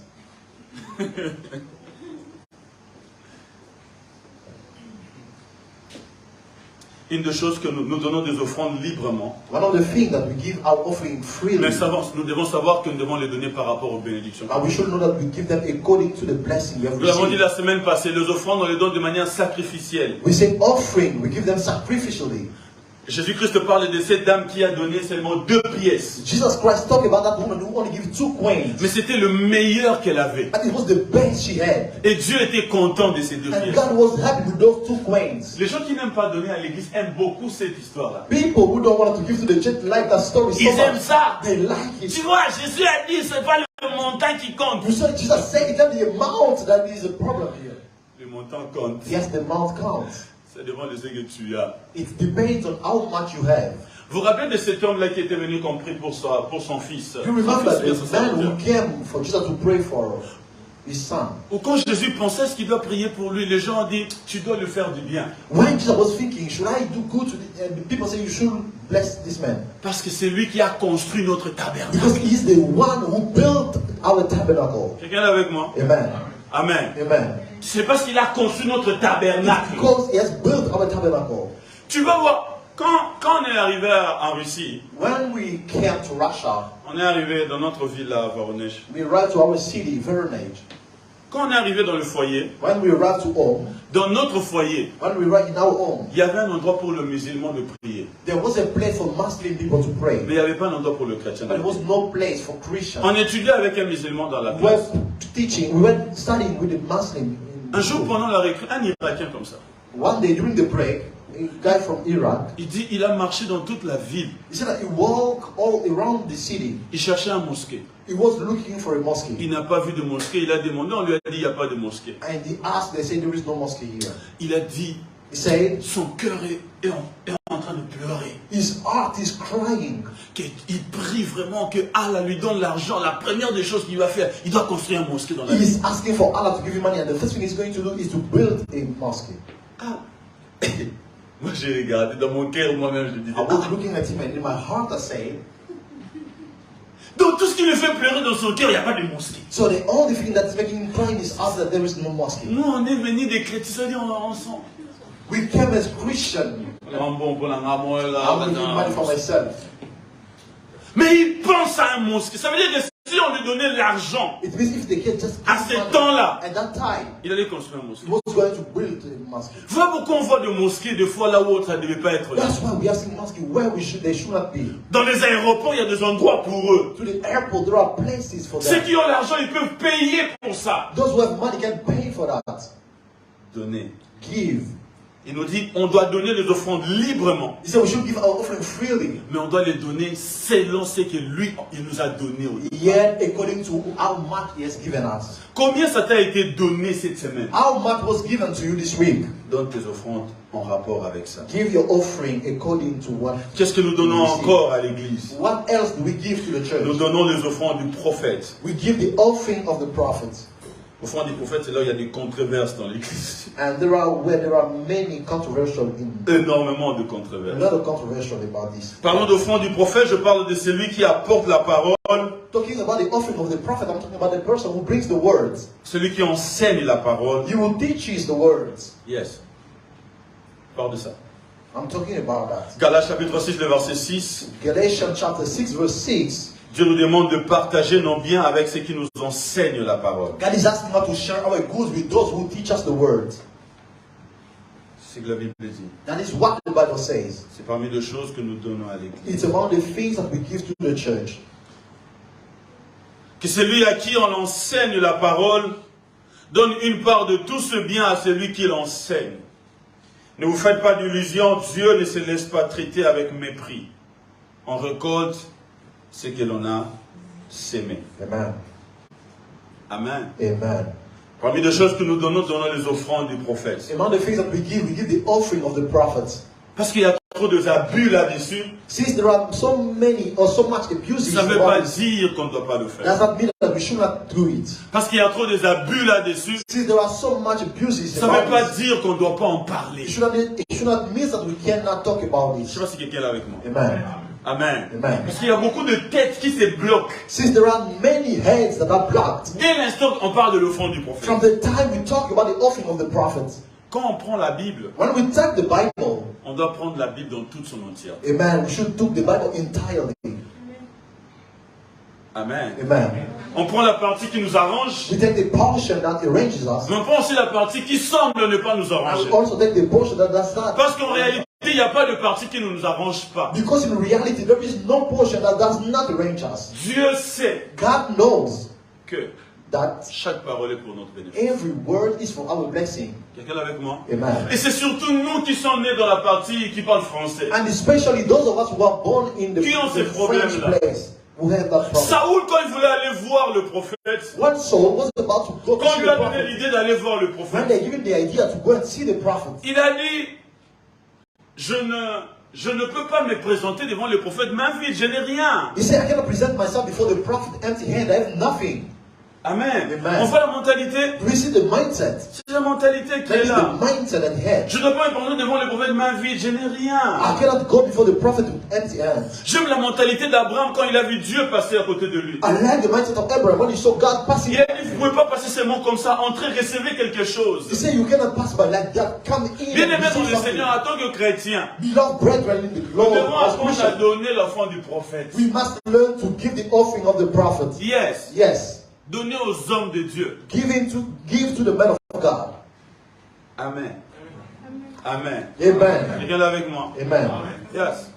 Une des choses que nous donnons des offrandes librement. One of the things that we give our offering freely, Mais nous devons savoir que nous devons les donner par rapport aux bénédictions. but we should know that we give them according to the blessing we have Nous l'avons dit received. la semaine passée, les offrandes, on les donne de manière sacrificielle. We say offering, we give them sacrificially. Jésus-Christ parle de cette dame qui a donné seulement 2 pièces. Jesus Christ talked about that woman who only gave 2 coins. Mais c'était le meilleur qu'elle avait. And it was the best she had. Et Dieu était content de ces 2 And pièces. God was happy with those 2 coins. Les gens qui n'aiment pas donner à l'église aiment beaucoup cette histoire-là. People who don't want to give to the church like that story so Ils aiment much. ça. They like it. Tu vois, Jésus a dit, c'est pas le montant qui compte. You said Jesus said it's not the amount that is a problem here. Le montant compte. Yes, the amount counts. Ça dépend de ce que tu as. It depends on how much you have. Vous vous rappelez de cet homme-là qui était venu comme prix pour son fils? You remember Son fils, the son man serviteur. who came for Jesus to pray for his son. Ou quand Jésus pensait ce qu'il doit prier pour lui, les gens ont dit, tu dois lui faire du bien. When Jesus was thinking, should I do good to the, and the people say you should bless this man? Parce que c'est lui qui a construit notre tabernacle. Because he's the one who built our tabernacle. Quelqu'un est avec moi? Amen. Amen. Amen. C'est parce qu'il a construit notre tabernacle. Because he has built our tabernacle. Tu vas voir, quand on est arrivé en Russie, When we came to Russia, on est arrivé dans notre ville à Voronezh. we arrived to our city, Voronezh. Quand on est arrivé dans le foyer, When we arrived to home, dans notre foyer, when we arrived in our home, il y avait un endroit pour le musulman de prier. there was a place for Muslim people to pray. Mais il n'y avait pas un endroit pour le chrétien. But there was no place for Christians. On étudiait avec un musulman dans la We were classe. teaching, we were studying with the Muslim. in Un jour, school. pendant la récré, un Irakien comme ça, One day during the break, a guy from Iraq, il dit il a marché dans toute la ville. he said that he walked all around the city. Il cherchait un mosquée. He was looking for a mosque. Il n'a pas vu de mosquée. Il a demandé, on lui a dit il n'y a pas de mosquée. And he asked, they said there is no mosque here. Il a dit He said, son cœur est en train de pleurer. his heart is crying. Qu'il prie vraiment que Allah lui donne l'argent. La première des choses qu'il va faire, il doit construire un mosquée dans la He ville. is asking for Allah to give him money, and the first thing he's going to do is to build a mosque. Ah. Moi j'ai regardé dans mon cœur moi-même, je disais. I was looking at him, and in my heart I said, Donc tout ce qui le fait pleurer dans son cœur, il n'y a pas de mosquée. so the only thing that's making him cry in his heart is that there is no mosque. Nous on est venus des chrétiens, c'est-à-dire on ensemble. We came as Christians. I'm making money for myself. Mais il pense à un mosquée. Ça veut dire que si on lui donnait l'argent, It means if they can just à give ce money, temps-là, at that time, il allait construire un mosquée. he was going to build a mosque. Voilà pourquoi on voit des mosquées des fois là où autre, ça ne devait pas être là. That's why we have seen mosques where they should not be. Dans les aéroports, il y a des endroits pour eux. To the airport, there are places for Ceux them. qui ont l'argent, ils peuvent payer pour ça. Those who have money can pay for that. Donner. Give. Il nous dit on doit donner les offrandes librement. He said we should give our offering freely, Mais on doit les donner selon ce que lui, il nous a donné. yet according to how much He has given us. Combien ça t'a été donné cette semaine? How much was given to you this week? Donne tes offrandes en rapport avec ça. Give your offering according to what. Qu'est-ce que nous donnons encore à l'église? What else do we give to the church? Nous donnons les offrandes du prophète. We give the offering of the prophet. L'offrande du prophète, c'est là où il y a des controverses dans l'église. And there are many controversial Énormément de a controverses. lot of controversial about this. Parlons d'offrande du prophète, je parle de celui qui apporte la parole, Talking about the offering of the prophet, I'm talking about the person who brings the words. celui qui enseigne la parole. You will teach us the words. Yes. Parle de ça. I'm talking about that. Galates chapitre 6, le verset 6. Galatians chapter 6 verse 6. Dieu nous demande de partager nos biens avec ceux qui nous enseignent la parole. God is asking us to share our goods with those who teach us the word. C'est ce que la Bible dit. That is what the Bible says. C'est parmi les choses que nous donnons à l'église. It's among the things that we give to the church. Que celui à qui on enseigne la parole donne une part de tout ce bien à celui qui l'enseigne. Ne vous faites pas d'illusions, Dieu ne se laisse pas traiter avec mépris. On récolte ce que l'on a sémé. Amen. Amen. Amen. Parmi les choses que nous donnons les offrandes du prophète. Among the things that we give the offering of the prophets. Parce qu'il y a trop d'abus là-dessus, Since there are so many or so much abuses, ça ne veut pas dire qu'on ne doit pas le does faire. not mean that we should not do it. Parce qu'il y a trop d'abus là-dessus, Since there are so much abuses, ça ne veut about pas this, dire qu'on ne doit pas en parler. it should not mean that we cannot talk about Je ne this. sais pas si quelqu'un est là avec moi. Amen. Amen. Amen. Parce qu'il y a beaucoup de têtes qui se bloquent. Since there are many heads that are blocked, Dès l'instant qu'on parle de l'offrande du prophète, from the time we talk about the offering of the prophets, quand on prend la Bible, when we take the Bible, on doit prendre la Bible dans toute son entièreté. amen, we should take the Bible entirely. Amen. Amen. On prend la partie qui nous arrange, We take the portion that arranges us, mais on prend aussi la partie qui semble ne pas nous and arranger. we also take the portion that does not. Parce qu'en réalité, il n'y a pas de partie qui ne nous arrange pas. Because in reality, there is no portion that does not arrange us. Dieu sait God knows que that chaque parole est pour notre bénéfice. every word is for our blessing. Quelqu'un est avec moi? Amen. Et c'est surtout nous qui sommes nés dans la partie qui parle français. And especially those of us who are born in the, Qui ont ces the French problèmes-là? place, who have that problem. Saoul, quand il voulait aller voir le prophète, One soul was about to go to quand see on lui the a donné prophet. l'idée d'aller voir le When prophète, they given the idea to go and see the prophet, il a dit, je ne peux pas me présenter devant le prophète main vide, je n'ai rien. he said, I cannot present myself before the prophet empty-handed. I have nothing. Amen. Amen. On voit la mentalité. Do we see the mindset? C'est la mentalité qui That est is là. the mindset at head. Je ne peux pas me présenter devant le prophète main vide, je n'ai rien. I cannot go before the prophet with empty hands. J'aime la mentalité d'Abraham quand il a vu Dieu passer à côté de lui. I like the mindset of Abraham when he saw God passing. Il a dit, vous ne pouvez pas passer seulement comme ça, entrez, recevez quelque He chose. said, you cannot pass by like that. Come in Bien and aimé dans receive le something. Seigneur, en tant que chrétien, Beloved brethren in the nous Lord, devons as apprendre à Christians, donner l'offrande du prophète. we must learn to give the offering of the prophet. Yes. Yes. Donner aux hommes de Dieu. Give to the man of God. Amen. Amen. Amen. Quelqu'un est avec moi? Amen. Yes.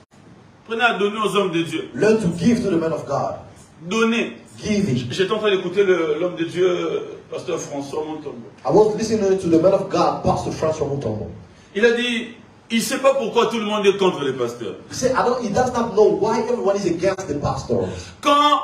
Prenez à donner aux hommes de Dieu. Learn to give to the man of God. Donner. Giving. J'étais en train d'écouter l'homme de Dieu, pasteur François Montombo. I was listening to the man of God, Pastor Francois Mutombo. Il a dit, il ne sait pas pourquoi tout le monde est contre les pasteurs. He said, he does not know why everyone is against the pastor. Quand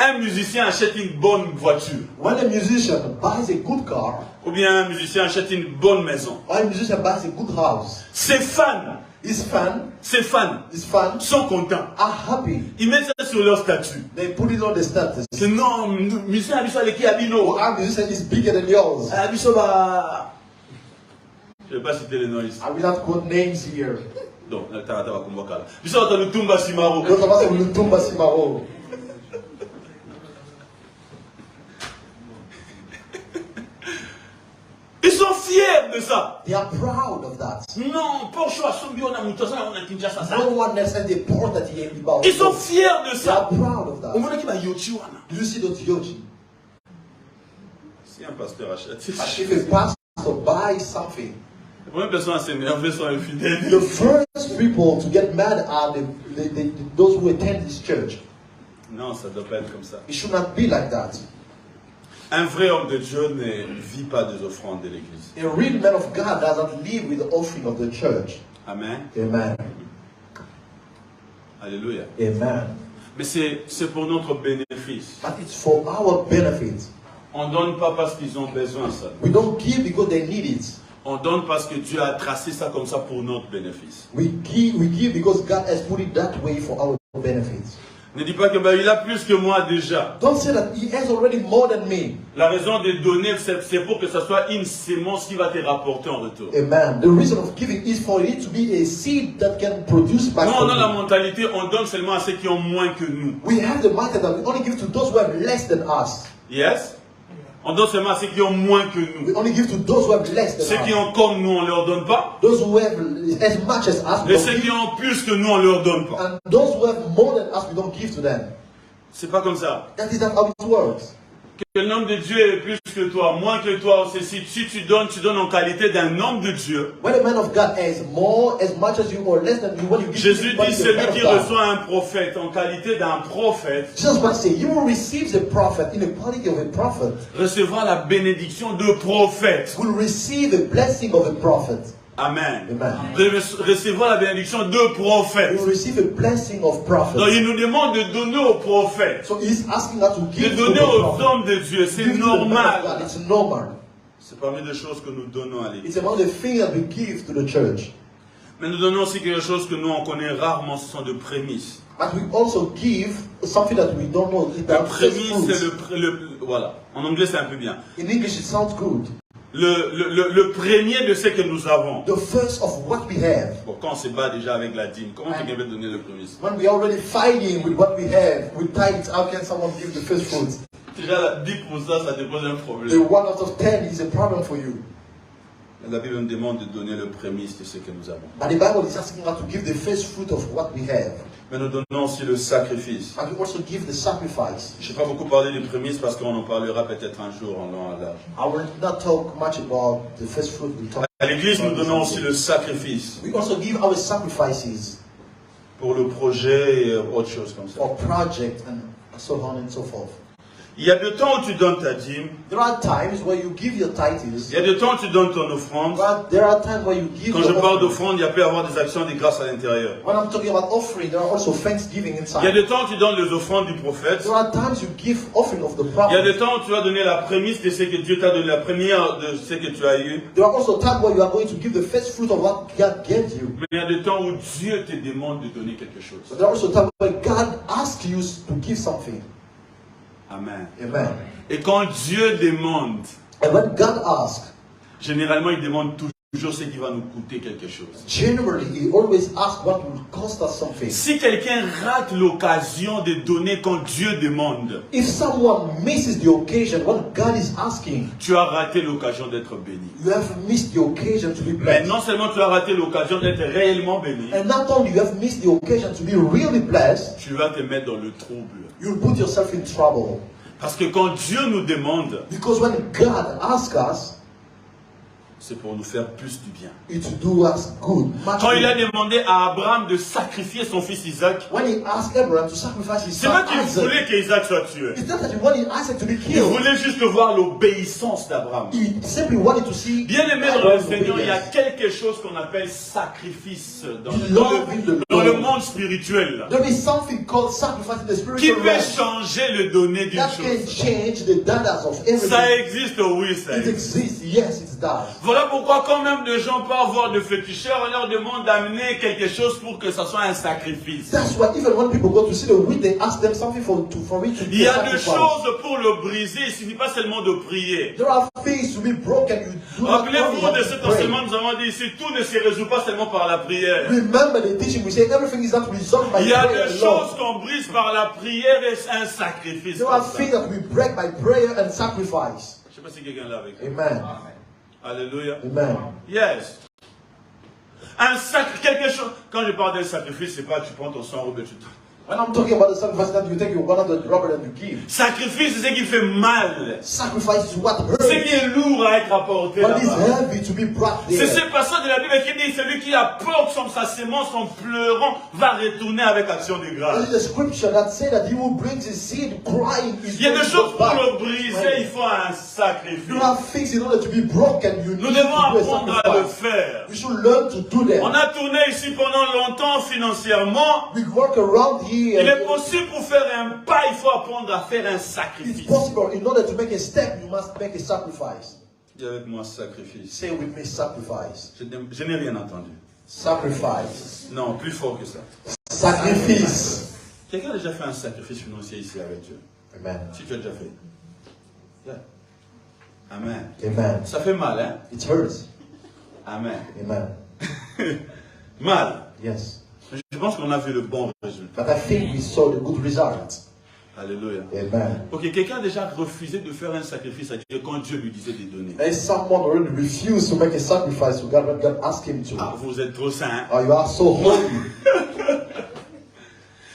un musicien achète une bonne voiture, When a musician buys a good car, ou bien un musicien achète une bonne maison, or a musician buys a good house, ses fans his fans sont contents. are happy. Ils mettent ça sur leur statut. They put it on the status. C'est non, musicien Abisso avec qui Abino. Oh, our musician is bigger than yours. Abisso va. Je ne vais pas citer les noms ici. I will not quote names here. Donc, Tata va convoquer là. Abisso va le Tumba Simaro. Those of us will Tumba Simaro. Ils sont fiers de ça. They are proud of that. Non, Porsche a subi on a Moutassa, on a Kinshasa. No one else has the power that he about. Ils sont fiers de They are ça. proud of that. On voit qu'il va Yochi wana. Do you see those Yoji? Si un pasteur achète, If a pastor buys something, la première personne à s'énerver sont infidèles. the first people to get mad are those who attend this church. Non, ça ne doit pas être comme ça. It should not be like that. Un vrai homme de Dieu ne vit pas des offrandes de l'église. A real man of God does not live with the offering of the church. Amen. Amen. Alléluia. Amen. Mais c'est pour notre bénéfice. But it's for our benefit. On ne donne pas parce qu'ils ont besoin de ça. We don't give because they need it. On donne parce que Dieu a tracé ça comme ça pour notre bénéfice. We give because God has put it that way for our benefit. Ne dis pas que il a plus que moi déjà. Don't say that he has already more than me. La raison de donner, c'est pour que ça soit une sémence qui va te rapporter en retour. Amen. The reason of giving is for it to be a seed that can produce back. Nous, on a la mentalité, on donne seulement à ceux qui ont moins que nous. We have the mindset that we only give to those who have less than us. Yes? On donne seulement à ceux qui ont moins que nous. We only give to those who have less than Ceux us. qui ont comme nous, on ne leur donne pas. Those who have as much as us, we Et don't ceux give. qui ont plus que nous, on ne leur donne pas. And those who have more than us, we don't give to them. C'est pas comme ça. That is not how it works. Que l'homme de Dieu est plus que toi, moins que toi, si tu donnes en qualité d'un homme de Dieu. When a man of God has more, as much as you, or less than you, when you give Jésus to dit, the celui man of qui God. reçoit un prophète en qualité d'un prophète, Jesus Christ said, you will receive the prophet in the quality of a prophet. recevra la bénédiction de prophète. Will receive the blessing of a prophet. Amen. Amen. Recevra la bénédiction de prophète. Will receive a blessing of prophet. Donc il nous demande de donner aux prophètes, So he's asking us to de give to donner the aux prophet. hommes de Dieu. C'est Give to the man of God. normal. It's normal. C'est parmi les choses que nous donnons à l'église. It's among the things that we give to the church. Mais nous donnons aussi quelque chose que nous on connaît rarement, ce sont de prémices. But we also give something that we don't know. Le prémisse, c'est voilà. En anglais, c'est un peu bien. In English, it sounds good. Le premier de ce que nous avons. The first of what we have. Bon, quand on se bat déjà avec la dîme, comment quelqu'un veut donner le prémisse? When we are already fighting with what we have, with tithes, how can someone give the first fruits? Déjà, 10%, ça te pose un The problème. 1 out of 10 is a problem for you. La Bible nous demande de donner le prémisse de ce que nous avons. But the Bible is asking us to give the first fruit of what we have. Mais nous donnons aussi le sacrifice. And we also give the sacrifice. Je n'ai pas beaucoup parlé des prémices parce qu'on en parlera peut-être un jour en long à large. I will not talk much about the first fruit. We talk À l'église, nous donnons aussi le sacrifice We also give our sacrifices pour le projet et autre chose comme ça. for project and so on and so forth. Il y a des temps où tu donnes ta dîme. There are times where you give your tithes. Il y a des temps où tu donnes ton offrande. But there are times where you give Quand je your parle offering. d'offrande, il peut y avoir des actions de grâce à l'intérieur. When I'm talking about offering, there are also thanksgiving Il y a inside. des temps où tu donnes les offrandes du prophète. There are times you give offering of the Il y a prophet. des temps où tu vas donner la prémisse de ce que Dieu t'a donné, la première de ce que tu as eu. There are also times where you are going to give the first fruit of what God gave you. Mais il y a des temps où Dieu te demande de donner quelque chose. But there are also times where God asks you to give something. Amen. Amen. Et quand Dieu demande, And when God asks, généralement il demande toujours ce qui va nous coûter quelque chose. generally He always asks what will cost us something. Si quelqu'un rate l'occasion de donner quand Dieu demande, If someone misses the occasion when God is asking, tu as raté l'occasion d'être béni. you have missed the occasion to be Mais blessed. non seulement tu as raté l'occasion d'être réellement béni, And not only you have missed the occasion to be really blessed, tu vas te mettre dans le trouble. you'll put yourself in trouble. Parce que quand Dieu nous demande, Because when God asks us, c'est pour nous faire plus du bien. it's to do us good. Much Quand il a good. demandé à Abraham de sacrifier son fils Isaac, When He asked Abraham to sacrifice his c'est son pas qu'il Isaac, voulait qu'Isaac soit tué. it's not that He wanted Isaac to be Il killed. voulait juste voir l'obéissance d'Abraham. He simply wanted to see Bien aimé dans le Abraham's Seigneur, il y a obedience. quelque chose qu'on appelle sacrifice Dans le monde spirituel There is something called sacrifice in the qui spiritual peut realm changer le donné d'une that can chose. change the data of everything. Ça existe, oui, ça It existe. exists, yes, it does. Voilà pourquoi quand même des gens peuvent avoir de féticheurs, on leur demande d'amener quelque chose pour que ça soit un sacrifice. That's why even when people go to see the wheat, they ask them something for it to Il be y a a des sacrifice. choses pour le briser, il ne suffit pas seulement de prier. There are things to be broken. You do not Rappelez-vous only de have cet to pray. enseignement, nous avons dit ici, tout ne se résout pas seulement par la prière. Remember the teaching we say everything is not resolved by Il y a prayer des alone. choses qu'on brise par la prière et c'est un sacrifice. There comme are ça. things that we break by prayer and sacrifice. Je ne sais pas si quelqu'un l'a avec. Amen. Alléluia. Amen. Yes. Quelque chose. Quand je parle d'un sacrifice, c'est pas tu prends ton sang rouge et tu When I'm talking about the sacrifice that you take, you're one of the rubber that you give. Sacrifice, c'est ce qui fait mal. Sacrifice is what hurts. C'est qui est lourd à être apporté But it's là-bas. heavy to be brought C'est there. ce passage de la Bible qui dit celui qui apporte sa sémence en pleurant va retourner avec action de This grâce. is the scripture that says that he who brings his seed crying is Il y a going des to choses go pour back. le briser, il faut un sacrifice. You have things in order to be broken. You Nous need to devons do a apprendre à le sacrifice. faire. We should learn to do On that. a tourné ici pendant longtemps financièrement. We work around here. Il est possible pour faire un pas, il faut apprendre à faire un It's sacrifice. possible. In order to make a step, you must make a sacrifice. Dis avec moi sacrifice. Say with me, sacrifice. Je n'ai rien entendu. Sacrifice. Non, plus fort que ça. Sacrifice. Quelqu'un a déjà fait un sacrifice financier ici avec Dieu? Amen. Si tu as déjà fait. Yeah. Amen. Amen. Ça fait mal, hein? It hurts. Amen. Amen. Mal. Yes. Je pense qu'on a vu le bon résultat. But I think we saw the good result. Alléluia. Amen. Ok, quelqu'un a déjà refusé de faire un sacrifice à Dieu quand Dieu lui disait de donner. There's someone already refused to make a sacrifice to God when God asked him to. Ah, vous êtes trop saints. Hein? Oh, you are so holy.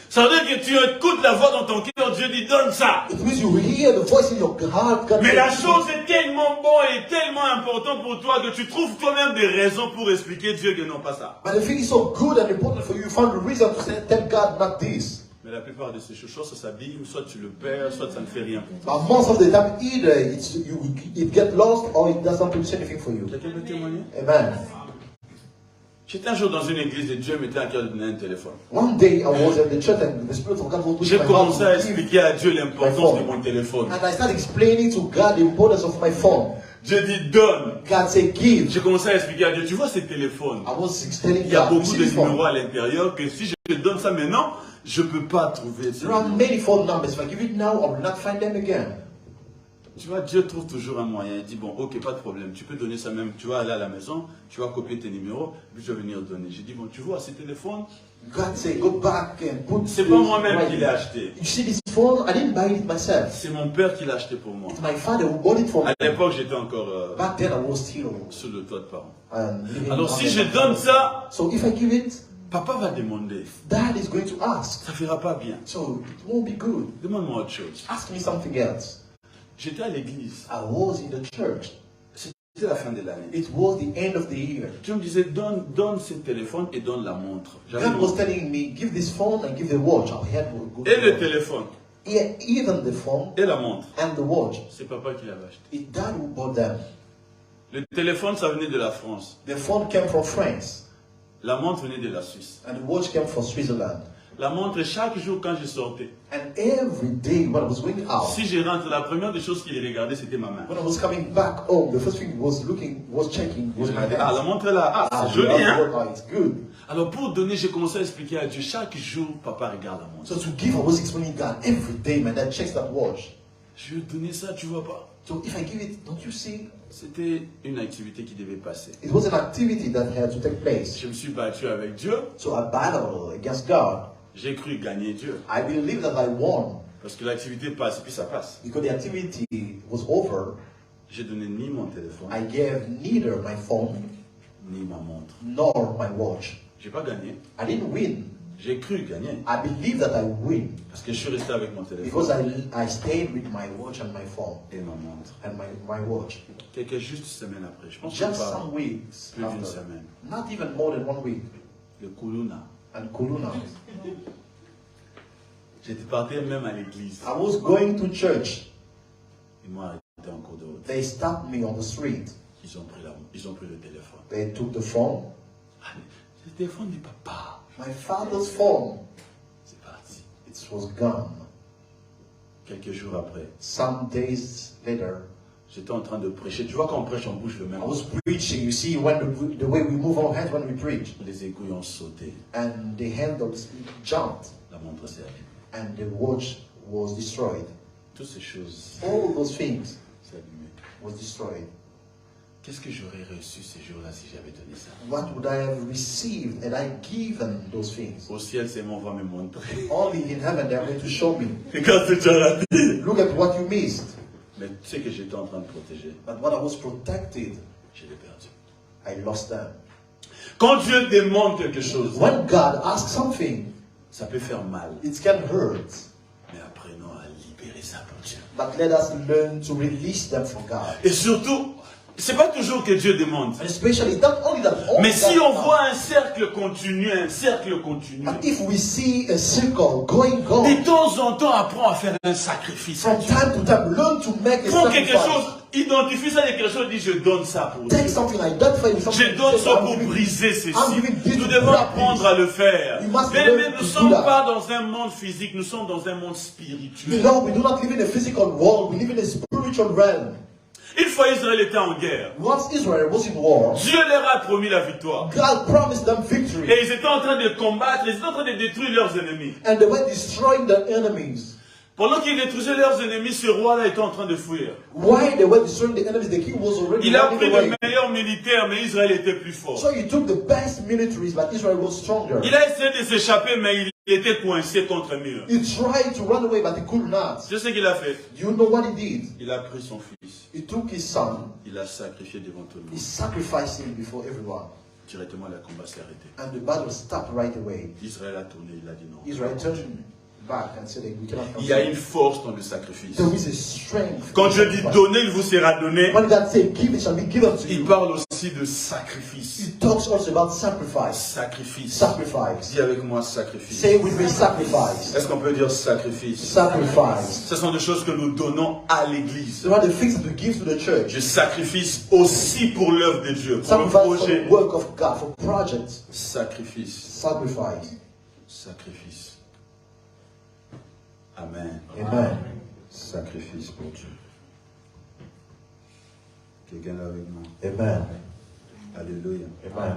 Ça veut dire que tu écoutes la voix dans ton cœur, Dieu dit donne ça. It means you hear the voice in your heart. God Mais la says, chose est tellement bonne et tellement importante pour toi que tu trouves toi-même des raisons pour expliquer Dieu que non pas ça. But the thing is so good and important for you, you find a reason to say, tell God not this. Mais la plupart de ces choses, ça s'abîme, soit tu le perds, soit ça ne fait rien pour toi. But most of the time, either it get lost or it doesn't produce anything for you. Quelqu'un peut témoigner? Amen. J'étais un jour dans une église et Dieu m'était à cœur de donner un téléphone. One day I was at the church and the Spirit of God was J'ai my commencé à heart to give. expliquer à Dieu l'importance de mon téléphone. And I started explaining to God the importance of my phone. Dieu dit donne. God said give. J'ai commencé à expliquer à Dieu, tu vois ces téléphones, I was telling il y a God, beaucoup see de this phone. numéros à l'intérieur que si je donne ça maintenant, je ne peux pas trouver ça. There are many phone numbers. If I give it now, I will not find them again. Tu vois, Dieu trouve toujours un moyen. Il dit, bon, ok, pas de problème. Tu peux donner ça même. Tu vas aller à la maison, tu vas copier tes numéros, puis tu vas venir donner. J'ai dit, bon, tu vois, ces téléphones, God said, go back and put c'est this pas moi-même right qui l'ai here. acheté. You see this phone? I didn't buy it myself. C'est mon père qui l'a acheté pour moi. It's my father who bought it for me. À l'époque, j'étais encore Back then, I was still sous le toit de parents. living Alors, on si my je father's donne house. ça, So if I give it, papa va demander. Dad is going to ask. Ça ne fera pas bien. So it won't be good. Demande-moi autre chose. Ask me something else. J'étais à l'église. I was in the church. C'était la fin de l'année. It was the end of the year. Dieu me disait, donne ce téléphone et donne la montre. J'avais God was telling me, give this phone and give the watch. I had a good Et le watch. téléphone Yeah, even the phone et la montre. and the watch. C'est papa qui l'avait acheté. It's Dad who bought them. Le téléphone, ça venait de la France. The phone came from France La montre venait de la Suisse. and the watch came from Switzerland. La montre, chaque jour quand je sortais, And every day when I was going out, si je rentre, la première des choses qu'il regardait, c'était ma main. when I was coming back home, the first thing he was checking Il was my regardait, ah, la hands. montre est là, ah, Ah, c'est joli, hein? oh, it's good. Alors pour donner, j'ai commencé à expliquer à Dieu, chaque jour, papa regarde la montre. So to give, I was explaining God every day. My dad checks that watch. Je lui ai donné ça, tu vois pas. So if I give it, don't you see? C'était une activité qui devait passer. It was an activity that had to take place. Je me suis battu avec Dieu. So I battled against God. J'ai cru gagner Dieu. I believe that I won Parce que l'activité passe et puis ça passe. because the activity was over. J'ai donné ni mon téléphone, I gave neither my phone ni ma montre. nor my watch. J'ai pas gagné. I didn't win. J'ai cru gagner. I believe that I win Parce que je suis resté avec mon because téléphone I stayed with my watch and my phone et ma montre. and my watch. Quelques justes semaines après, je pense que Just pas some weeks plus d'une after, semaine, not even more than 1 week, le Kuluna. and Kuluna. J'étais parti même à l'église. I was going to church. Ils m'ont arrêté en cours de route. They stopped me on the street. Ils ont pris le téléphone. They took the phone. Ah, mais c'est le téléphone du papa. My father's phone. C'est parti. It was gone. Quelques jours après, Some days later, j'étais en train de prêcher. Tu vois quand on prêche, on bouge le même. I was preaching. You see, when the way we move our hands when we preach, Les aiguilles ont sauté. and the handles jumped, La montre s'est abîmée. and the watch was destroyed. Toutes ces choses All those things s'est abîmées. was destroyed. Qu'est-ce que j'aurais reçu ces jours-là si j'avais donné ça? What would I have received had I given those things? Au ciel, c'est mon va me montrer. Only in heaven they are going to show me. Regarde ce que tu as raté. Look at what you missed. Mais tu sais que j'étais en train de protéger. But what I was protected, Je l'ai perdu. I lost them. Quand Dieu demande quelque chose, When God asks something, Ça peut faire mal. It can hurt. Mais apprenons à libérer ça pour Dieu. But let us learn to release them for God. Et surtout, c'est pas toujours que Dieu demande. And especially, not only that, Mais si on voit un cercle continu, and if we see a circle going on, de temps en temps, apprends à faire un sacrifice. from time to time, learn to make a Prends quelque sacrifice. chose, identifie ça, quelque chose, dis je donne ça pour Take Dieu. something, identify with something. Je donne ça pour I'm briser ceci. giving this Nous to devons that apprendre peace. à le faire. We must Mais learn nous to ne do sommes that. pas dans un monde physique, nous sommes dans un monde spirituel. No, we do not live in a physical world, we live in a spiritual realm. Une fois Israël était en guerre, Once Israel was in war, Dieu leur a promis la victoire. God promised them victory. Et ils étaient en train de combattre, ils étaient en train de détruire leurs ennemis. And they were destroying their enemies. Pendant qu'ils détruisaient leurs ennemis, ce roi-là était en train de fuir. While they were destroying the enemies, the king was already Il a running pris away. les meilleurs militaires, mais Israël était plus fort. So he took the best militaries, but Israel was stronger. Il a essayé de s'échapper, mais il était coincé contre un mur. He tried to run away, but he could not. C'est ce qu'il a fait. Do you know what he did? Il a pris son fils. He took his son, Il a sacrifié devant tout le he monde. sacrificed him before everyone. Directement, le combat s'est arrêté. And the battle stopped right away. Israël a tourné, il a dit non. Israel turned back and said, we cannot Il y a une continue. force dans le sacrifice. There is a strength. Quand Dieu dit donner, il vous sera donné, When God said, give, it shall be given to il you. parle aussi de sacrifice. He talks also about sacrifice. Sacrifice. Sacrifice. Dis avec moi sacrifice. Say with me, sacrifice. Est-ce qu'on peut dire sacrifice? Sacrifice. Ce sont des choses que nous donnons à l'église. There are the things that we give to the church. Je sacrifice aussi pour l'œuvre de Dieu, pour le Sacrifice for projet. the work of God, for projects. Sacrifice. Sacrifice. Sacrifice. Amen. Amen. Sacrifice pour Dieu. Quelqu'un là avec moi? Amen. Alléluia. Amen.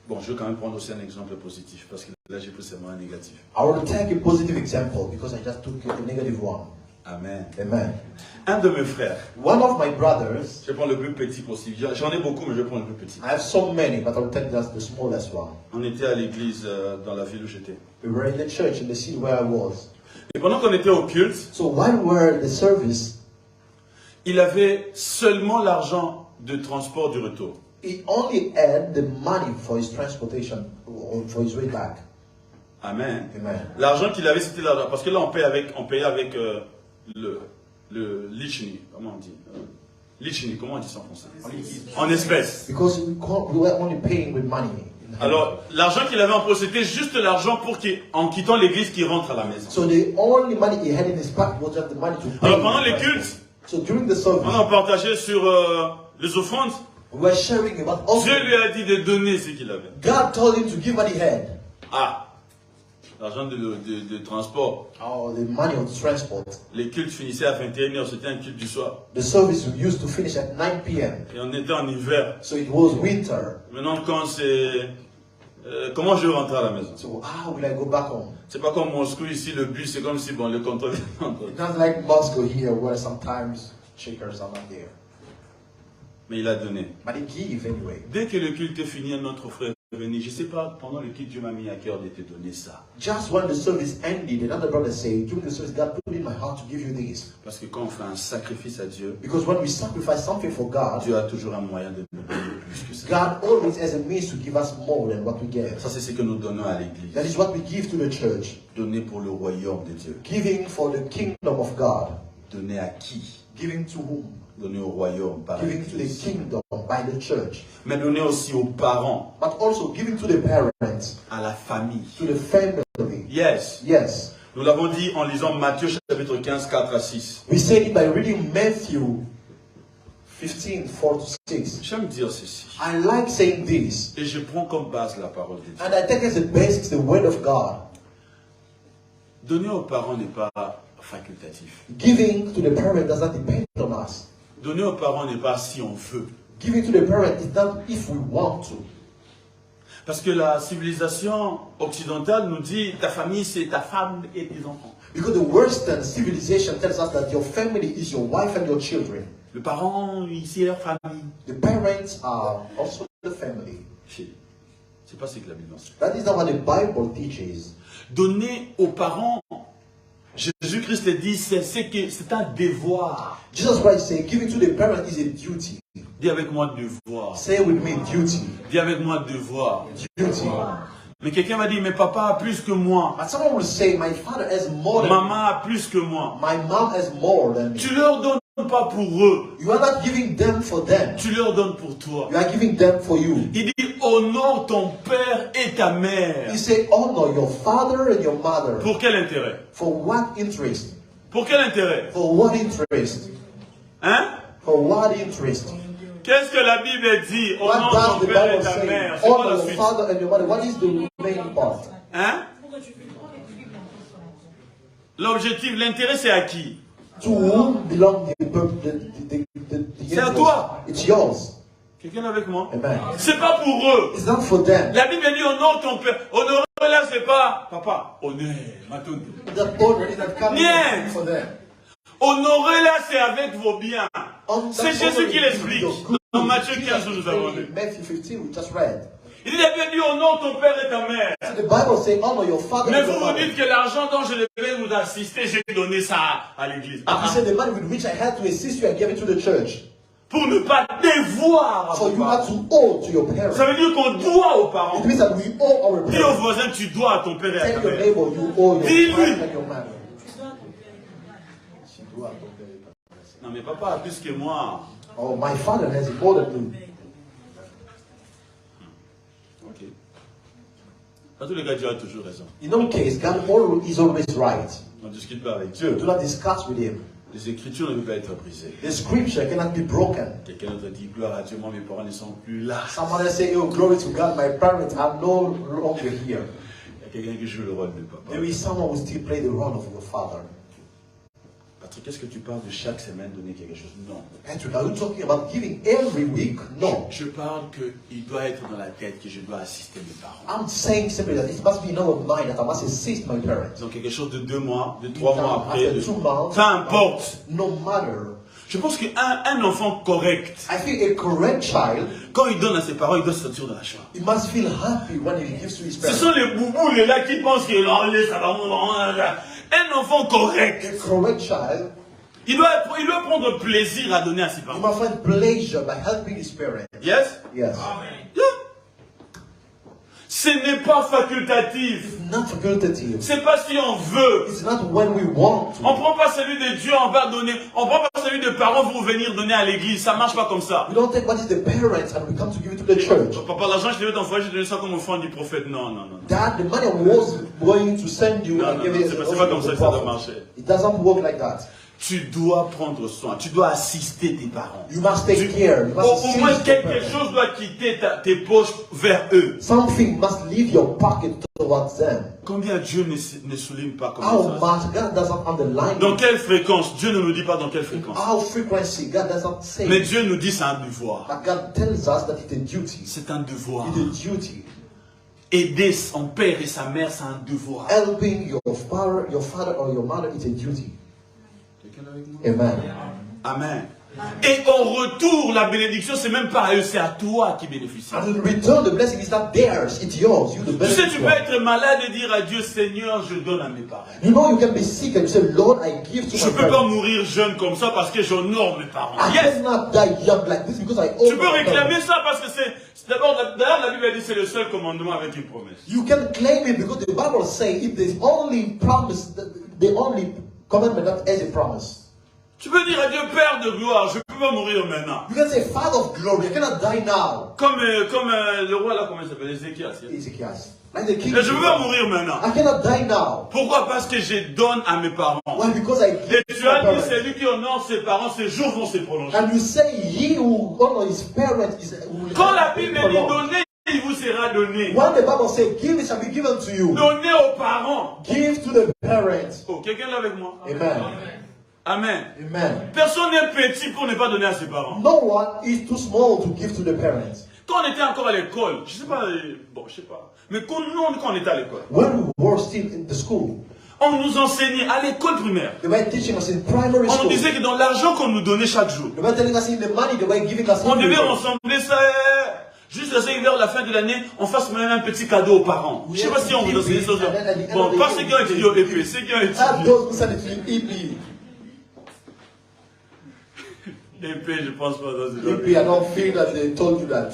Bon, je vais quand même prendre aussi un exemple positif, parce que là j'ai pris seulement un négatif. I want to take a positive example because I just took a negative one. Amen. Amen. Un de mes frères, One of my brothers, je prends le plus petit possible. J'en ai beaucoup, mais je prends le plus petit. I have so many, but I'll take just the smallest one. On était à l'église dans la ville où j'étais. We were in the church in the city where I was. Et pendant qu'on était au culte, So while we were in the service, il avait seulement l'argent de transport du retour. he only had the money for his transportation or for his way back. Amen. Amen. L'argent qu'il avait, c'était l'argent. Parce que là, on payait avec le lichni. Comment on dit lichni, comment on dit ça en français? En espèces. Because we were only paying with money. Alors, l'argent qu'il avait en poche, c'était juste l'argent pour qu'en quittant l'église, qu'il rentre à la maison. So the only money he had in his pocket was just the money to pay. Alors, pendant les cultes, So during the service, on a partagé sur les offrandes. we were sharing about Dieu offering. lui a dit de donner ce qu'il avait. God told him to give what he had. Ah, l'argent de transport. Oh, the money of transport. Les cultes finissaient à 21h, c'était un culte du soir. The service used to finish at 9 p.m. Et on était en hiver. So it was winter. Maintenant, quand c'est... comment je vais rentrer à la maison? So how will I go back home? C'est pas comme Moscou ici, le bus, c'est comme si, bon, le contrôle... It's not like Moscow here where sometimes checkers are not there. Mais il a donné. But he gave anyway. Dès que le culte est fini, notre frère est venu. Je ne sais pas, pendant le culte, Dieu m'a mis à cœur de te donner ça. Just when the service ended, another brother said, during the service, God put in my heart to give you this. Parce que quand on fait un sacrifice à Dieu, Because when we sacrifice something for God, Dieu a toujours un moyen de nous donner plus que ça. God always has a means to give us more than what we get. Ça, c'est ce que nous donnons à l'église. That is what we give to the church. Donner pour le royaume de Dieu. Giving for the kingdom of God. Donner à qui? Giving to whom? Donner au royaume par Giving to the l'église. kingdom by the church. Mais donner aussi aux parents, But also giving to the parents, à la famille. to the family. Yes. Yes. Nous l'avons dit en lisant Matthieu chapitre 15, 4 à 6. We said it by reading Matthew 15, 4 to 6. J'aime dire ceci. I like saying this. Et je prends comme base la parole de Dieu. And I take as the basics the word of God. Donner aux parents n'est pas facultatif. Giving to the parent does not depend on us. Donner aux parents n'est pas si on veut. Giving to the parent is not if we want to. Parce que la civilisation occidentale nous dit ta famille c'est ta femme et tes enfants. Because the Western civilization tells us that your family is your wife and your children. Le parent, c'est leur famille. The parents are also the family. C'est pas ce que la Bible enseigne. That is not what the Bible teaches. Donner aux parents, Jésus-Christ dit, c'est un devoir. Jesus Christ said, giving to the parent is a duty. Dis avec moi devoir. Say with me, duty. Dis avec moi devoir. Duty. Mais quelqu'un va dire, mais papa a plus que moi. But someone will say, my father has more than me. Maman a plus que moi. My mom has more than me. Tu leur donnes pas pour eux. You are not giving them for them. Tu leur donnes pour toi. You are giving them for you. Il dit, honore ton père et ta mère. You say, honor your father and your mother. Pour quel intérêt? For what interest? Pour quel intérêt? For what interest? Hein? For what interest? Qu'est-ce que la Bible dit? What Honore does ton the père et Bible ta say? mère. C'est quoi Honor la your suite? father and your mother. What is the remaining part? Hein? L'objectif, l'intérêt, c'est à qui? To whom belong the C'est à interest? toi. It's yours. Quelqu'un avec moi? Amen. C'est pas pour eux. It's not for them. La Bible dit honore ton père. Honorer là, c'est pas papa. Honneur. Maton. That honor is not coming Yes. for them. Honorer là, c'est avec vos biens. C'est That Jésus honor qui is l'explique. your good. Dans Matthieu Jesus 15, nous avons lu. explained in Matthew 15, we just read. Il dit, la Bible dit honore ton père et ta mère. So the Bible says, honor your father Mais and vous your vous mother. dites que l'argent dont je devais vous assister, j'ai donné ça à l'église. And you say, the money with which I had to assist you, I gave it to the church. Pour ne pas devoir à For vos you parents. not to owe to your parents. Ça veut dire qu'on doit aux parents. It means that we owe our Dis au parents. voisin, tu dois à ton père et à Tell ta your mère. neighbor you owe your Dis-lui. father and your mother. Non mais papa a plus que moi. Oh, my father has more than you. Ok. Dans tous les cas, Dieu a toujours raison. In no case, God is always right. On ne discute pas avec Dieu. Do not discuss with him. Les Écritures ne peuvent pas être brisées. The scripture cannot be broken. Quelqu'un d'autre dit, gloire à Dieu, moi mes parents ne sont plus là. Someone else say, oh, glory to God, my parents are no longer here. Il y a quelqu'un qui joue le rôle de papa. There is someone who still play the role of your father. Patrick, qu'est-ce que tu parles de chaque semaine donner quelque chose? Non. Patrick, are you talking about giving every week? No. Je parle qu'il doit être dans la tête que je dois assister mes parents. I'm saying simply that it must be in our mind that I must assist my parents. Donc quelque chose de 2 mois, de 3 mois après, After 2 months, peu importe. no matter. Je pense qu'un enfant correct, I feel a correct child, quand il donne à ses parents, il doit se sentir dans la joie. he must feel happy when he gives to his Ce parents. sont les boubous, les là qui pensent que non, ça va. Un enfant correct, A correct child, il doit prendre plaisir à donner à ses he parents. must find pleasure by helping his parents. Yes? Yes. Yeah. Ce n'est pas facultatif. It's not facultative. C'est pas si on veut. It's not when we want to. On prend pas celui de Dieu, on va donner. On prend pas celui de parents pour venir donner à l'église. Ça marche pas comme ça. We don't take what is the parents and we come to give it to the church. Papa, l'argent, je te vais t'envoyer, je te donne ça comme offrande du prophète. Non, non, non. That the money was going to send you Non, and non, give non, it c'est as pas an offering comme to ça the que ça doit prophet. marcher. It doesn't work like that. Tu dois prendre soin, tu dois assister tes parents. You must take care. You must Au moins assist your quelque parents. chose doit quitter tes poches vers eux. Something must leave your pocket towards them. Combien Dieu ne souligne pas comme How ça? much God doesn't underline Dans it. quelle fréquence? Dieu ne nous dit pas dans quelle fréquence. How frequency God doesn't say. Mais Dieu nous dit c'est un devoir. But God tells us that it's a duty. C'est un devoir. It's a duty. Aider son père et sa mère, c'est un devoir. Helping your father or your mother is a duty. Quelqu'un avec moi? Amen. Amen. Et en retour, la bénédiction, c'est même pas à eux, c'est à toi qui bénéficie. And in return, the blessing is not theirs, it's yours. You the Tu sais, benefit tu peux from. être malade et dire à Dieu, Seigneur, je donne à mes parents. You know you can be sick and you say, Lord, I give to Je my ne peux pas parents. mourir jeune comme ça parce que j'honore mes parents. I Yes. cannot die young like this because I owe Tu peux my réclamer parents. ça parce que c'est d'abord, d'ailleurs, la Bible dit que c'est le seul commandement avec une promesse. You can claim it because the Bible says if there's only promise, the only commandment that has a promise. Tu peux dire à Dieu, Père de gloire, je ne peux pas mourir maintenant. You can say, Father of glory, I cannot die now. Comme le roi là, comment il s'appelle, Ézéchias. Ezekias. Like the king. Et je ne peux pas mourir maintenant. I cannot die now. Pourquoi? Parce que je donne à mes parents. Why? Because I give Et to tu my as dit, parents. celui qui honore ses parents, ses jours vont se prolonger. And you say, he who honors his parents is will Quand la have Bible for dit long. donner, il vous sera donné. When the Bible says, give it shall be given to you. Donnez aux parents. Give to the parents. Oh, quelqu'un là avec moi? Amen. Amen. Amen. Personne n'est petit pour ne pas donner à ses parents. No one is too small to give to the parents. Quand on était encore à l'école, je sais pas, je sais pas. Mais quand on était à l'école, When we were still in the school, on nous enseignait à l'école primaire. they were teaching us in primary On nous school. disait que dans l'argent qu'on nous donnait chaque jour, They were telling us in the money they were giving us. on devait every day. rassembler ça. Jusqu'à ce que vers la fin de l'année, on fasse même un petit cadeau aux parents. Je ne sais pas si on vous enseigne ça. Bon, pas ceux qui ont étudié au EP, ceux qui ont Not étudié. those who said it in EP. EP, je pense pas dans ce EP, I don't feel that they told you that.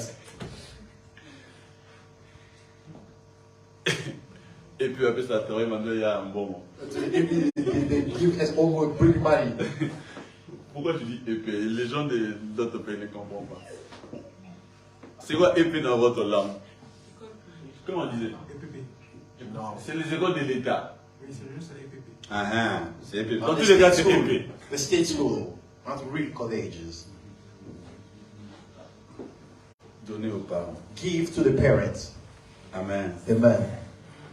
Et puis après ça t'aurait maintenant il y a un bon mot. They give us almost bring money. Pourquoi tu dis épée? Les gens d'autres pays ne comprennent pas. C'est quoi épée dans votre langue? Comment on disait? No. C'est les écoles de l'État. Oui, c'est juste l'EPP. Ah, c'est épée. No, Dans the tous les cas, state c'est school. épée. The state school, not real colleges. Donner aux parents. Give to the parents. Amen. Amen.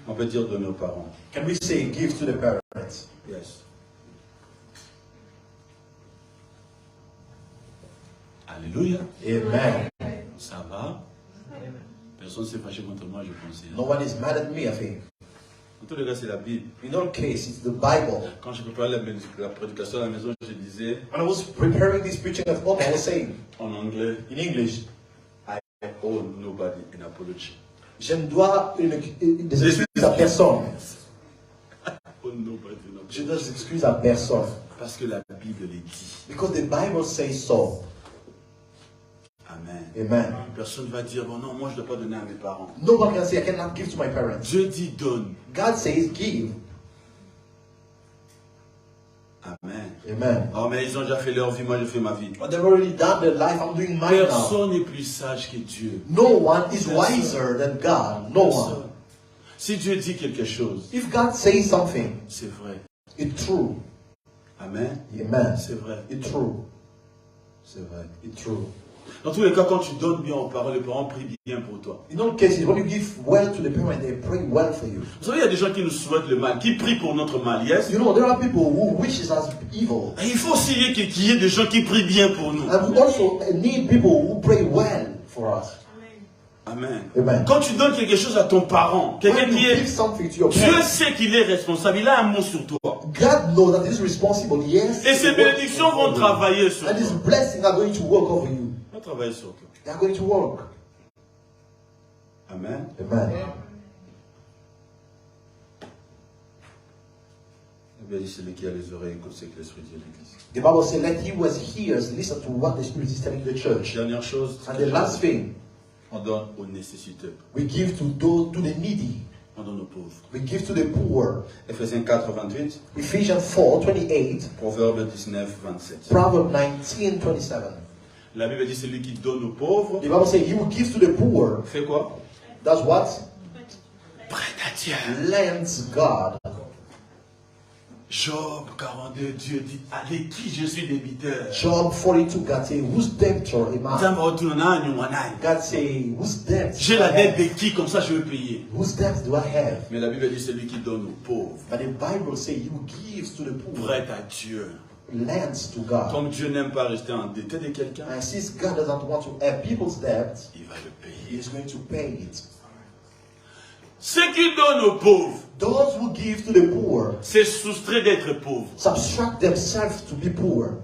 On peut dire donner aux parents. Can we say give to the parents? Yes. Alléluia. Amen. Ça va? Personne ne s'est fâché contre moi, je pense. No one is mad at me, I think. En tous les cas, c'est la Bible. In all cases, it's the Bible. Quand je préparais la prédication à la maison, je disais When I was preparing this preaching at home, I was saying en anglais, in English, I owe nobody an apology. je ne dois des excuses à personne. I owe nobody an Je apology. dois des excuses à personne. Parce que la Bible les dit. Because the Bible says so. Amen. Amen. Personne ne va dire, bon non, moi je ne dois pas donner à mes parents. No one can say I cannot give to my parents. Dieu dit donne. God says give. Amen. Amen. Oh mais ils ont déjà fait leur vie, moi je fais ma vie. But they've already done their life. I'm doing mine now. Personne n'est plus sage que Dieu. No one is wiser than God. No Personne. one. Si Dieu dit quelque chose, If God says something, c'est vrai. it's true. Amen. Amen. C'est vrai. It's true. C'est vrai. It's true. Dans tous les cas, quand tu donnes bien aux parents, les parents prient bien pour toi. In all cases, when you give well to the parent, they pray well for you. Vous savez, il y a des gens qui nous souhaitent le mal, qui prient pour notre mal, yes? You know, there are people who wishes us evil. Et il faut aussi qu'il y ait des gens qui prient bien pour nous. And we also need people who pray well for us. Amen. Amen. Quand tu donnes quelque chose à ton parent, quelqu'un When qui you give est... something to your Dieu parent, sait qu'il est responsable, il a un mot sur toi. God knows that he's responsible, yes. Et ces bénédictions vont travailler sur And his toi. blessings are going to work over you. Ils vont travailler sur toi. They are going to work. Amen. Amen. Eh bien, celui qui a les oreilles, écoute ce que l'Esprit dit à l'Église. The Bible says, let he who has ears listen to what the Spirit is telling the church. Dernière chose, And the last thing, on donne aux nécessiteux. we give to those, to the needy. On donne aux pauvres. We give to the poor. Ephésiens 4, 28. Ephesians 4:28, Proverbe 19, 27. Proverbs 19:27. La Bible dit celui qui donne aux pauvres The Bible says, he who gives to the poor, fait quoi? that's what? Prête à Dieu. Lends God. Job 42, Dieu dit, avec qui je suis débiteur? Job 42, God say, whose debtor am I? God say, whose debt? J'ai la dette de qui? Comme ça je veux payer. Whose debt do I have? Mais la Bible dit celui qui donne aux pauvres. But the Bible says, he who gives to the poor, Prête à Dieu. lends to God. Comme Dieu n'aime pas rester endetté de quelqu'un, And since God doesn't want to have people's debt, il va le he payer. is going to pay it. Ceux qui donnent aux pauvres, Those who give to the poor c'est soustrait d'être pauvre. subtract themselves to be poor.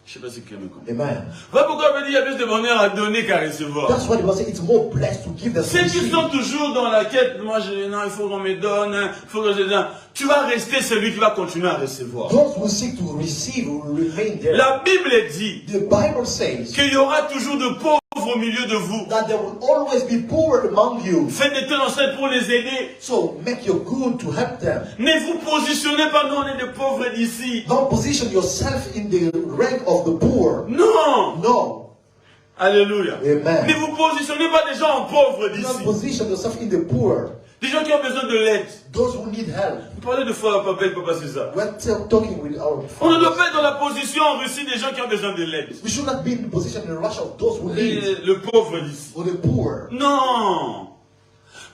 Je ne sais pas si quelqu'un me comprend. Amen. Voilà pourquoi on me dit qu'il y a plus de bonheur à donner qu'à recevoir. That's why the Bible says it's more blessed to give than to Ceux qui receive. sont toujours dans la quête, moi non, il faut qu'on me donne, il faut que je donne. Tu vas rester celui qui va continuer à recevoir. Those who seek to receive will remain there. La Bible dit The Bible says qu'il y aura toujours de pauvres au milieu de vous. that there will always be poor among you. Faites de telle sorte pour les aider. So make your good to help them. Ne vous positionnez pas, nous on est des pauvres d'ici. Don't position yourself in the rank of the poor. Non. No. Alléluia. Amen. Ne vous positionnez pas des gens en pauvres Do not d'ici. position yourself in the poor. Des gens qui ont besoin de l'aide. Those who need help. Vous parlez de foi, papa et papa César. We're talking with our On ne doit fathers. pas être dans la position en Russie des gens qui ont besoin de l'aide. We should not be in the position in Russia of those who need Le pauvre d'ici. or the poor. Non.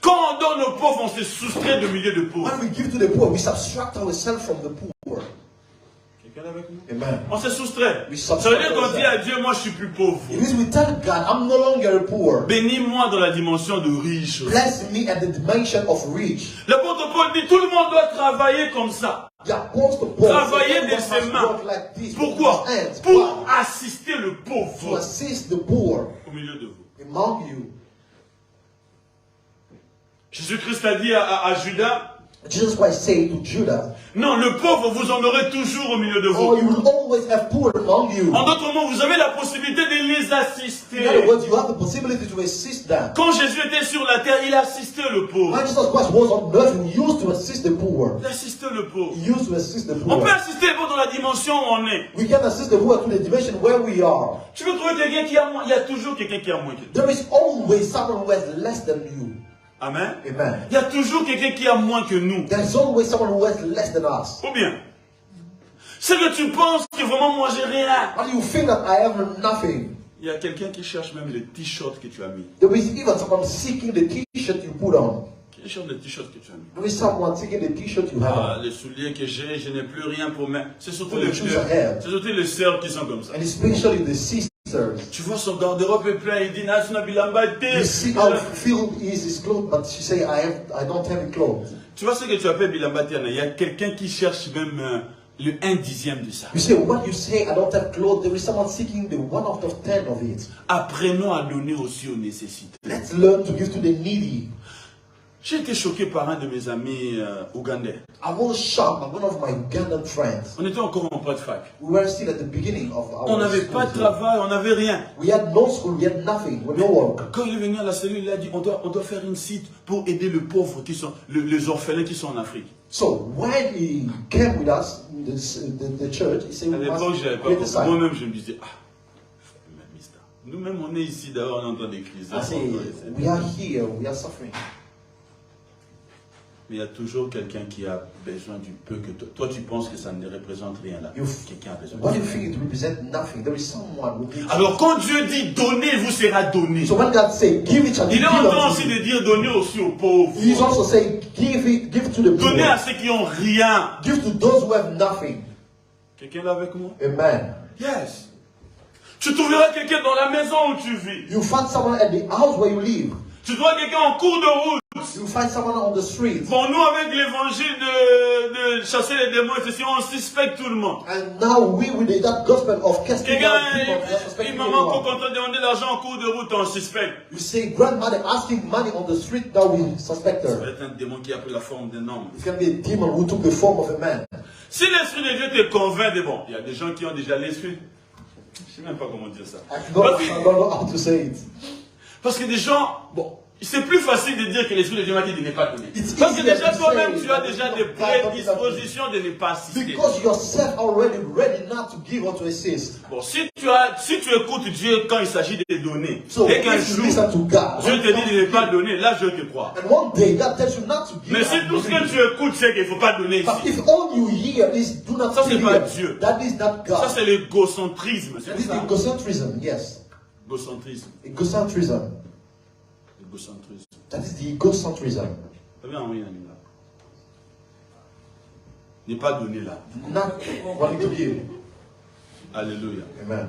Quand on donne aux pauvres, on se soustrait du milieu de pauvres. When we give to the poor, we subtract ourselves from the poor. Quelqu'un avec nous? Amen. On se soustrait. We Ça veut dire qu'on dit à Dieu, moi je suis plus pauvre. It means we tell God, I'm no longer poor. Bénis-moi dans la dimension de riche. Bless me at the dimension of rich. L'apôtre Paul dit, tout le monde doit travailler comme ça. The apostle Paul Travailler said, de "Everyone ses must mains. work like this, Pourquoi? with his hands." Pour Why? assister le To pauvre assist the poor au milieu de vous. among you. Jésus-Christ a dit à Judas, Jesus Christ said to Judas, non, le pauvre, vous en aurez toujours au milieu de oh, vous. you will always have poor among you. En d'autres mots, vous avez la possibilité de les In other assister. words, you have the possibility to assist them. Quand Jésus était sur la terre, il assistait le pauvre. When Jesus Christ was on earth, he used to assist the poor. Il assistait le pauvre. He used to assist the On poor. peut assister le pauvre dans la dimension où on est. We can assist the poor to the dimension where we are. Tu veux trouver quelqu'un qui a moins, il y a toujours quelqu'un qui a moins que toi. There is always someone who has less than you. Amen. Amen. Il y a toujours quelqu'un qui a moins que nous. There is always someone who has less than us. Ou bien, c'est que tu penses que vraiment moi j'ai rien. And you think that I have nothing. Il y a quelqu'un qui cherche même le t-shirt que tu as mis. There is even someone seeking the t-shirt you put on. Qui cherche le t-shirt que tu as mis. There is someone seeking the t-shirt you have Ah, on. les souliers que j'ai, je n'ai plus rien pour mettre. C'est surtout, Oh, les, the shoes I have. c'est surtout les sœurs qui sont comme ça. And especially the sisters. Tu vois son garde-robe est plein, il dit Nasuna Bilamba You see how filled is his clothes, but she say, I don't have any clothes. Tu vois ce que tu appelles Bilamba Tiana. Il y a quelqu'un qui cherche même le 1/10 de ça. You say, what you say, I don't have clothes, there is someone seeking the 1/10 of it. Apprenons à donner aussi aux nécessités. Let's learn to give to the needy. J'ai été choqué par un de mes amis ougandais. I was shocked by one of my Ugandan friends. On était encore en pré-fac. We were still at the beginning of our On n'avait school pas de year. travail, on n'avait rien. We had no school, we had nothing, we had no work. Quand il est venu à la cellule, il a dit on doit faire une site pour aider les pauvres qui sont, les orphelins qui sont en Afrique. So when he came with us, the church, he said, À we l'époque, must j'avais pas create a compris. site. Moi-même, je me disais, nous-mêmes, on est ici, d'abord, on entend des crises. I say, we are here, we are suffering. Mais il y a toujours quelqu'un qui a besoin du peu que toi. Toi, tu penses que ça ne représente rien là. Quelqu'un a besoin de What do ça. you think it represents? Nothing. There is someone who needs. Alors, quand Dieu dit donnez, vous sera donné. So when God say give it, shall be Il est given en train unto aussi you. de dire donnez aussi aux pauvres. He is also saying give to the Donnez à poor. ceux qui n'ont rien. Give to those who have nothing. Quelqu'un là avec moi? Amen. Yes. Tu trouveras quelqu'un dans la maison où tu vis. You find someone at the house where you live. Tu trouveras quelqu'un en cours de route. You find someone on the street. Bon, nous, avec l'évangile de chasser les démons, on suspecte tout le monde. And now we with that gospel of casting Quelqu'un, out people, we are suspecting maman, quand everyone. on t'a demandé l'argent en cours de route, on suspecte. You say grandmother asking money on the street, now we suspect Ça va her. être un démon qui a pris la forme d'un homme. It can be a demon who took the form of a man. Si l'Esprit de Dieu te convainc de bon, il y a des gens qui ont déjà l'Esprit. Je ne sais même pas comment dire ça. I don't know how to say it. Parce que des gens, bon, c'est plus facile de dire que l'Esprit de Dieu m'a dit de ne pas donner. It's Parce que easier déjà to toi-même, say tu as that déjà it's des not bad, prédispositions de ne pas assister. Because yourself already ready not to give or to assist. Bon, si tu écoutes Dieu quand il s'agit de donner, So et qu'un if you jour, listen to God, Dieu te dit de ne pas donner, là je te crois. and one day God tells you not to give. Mais si tout ce que tu écoutes, c'est qu'il ne faut pas donner But ici. if all you hear is do not Ça, c'est give, pas Dieu. that is not Ça, God. c'est l'égocentrisme. That C'est is ça. egocentrism, yes. Egocentrisme. Egocentrism. Egocentrisme. That is the egocentrism. T'as bien envoyé un là. Ne pas donner là. Not wanting to give. Alléluia. Amen.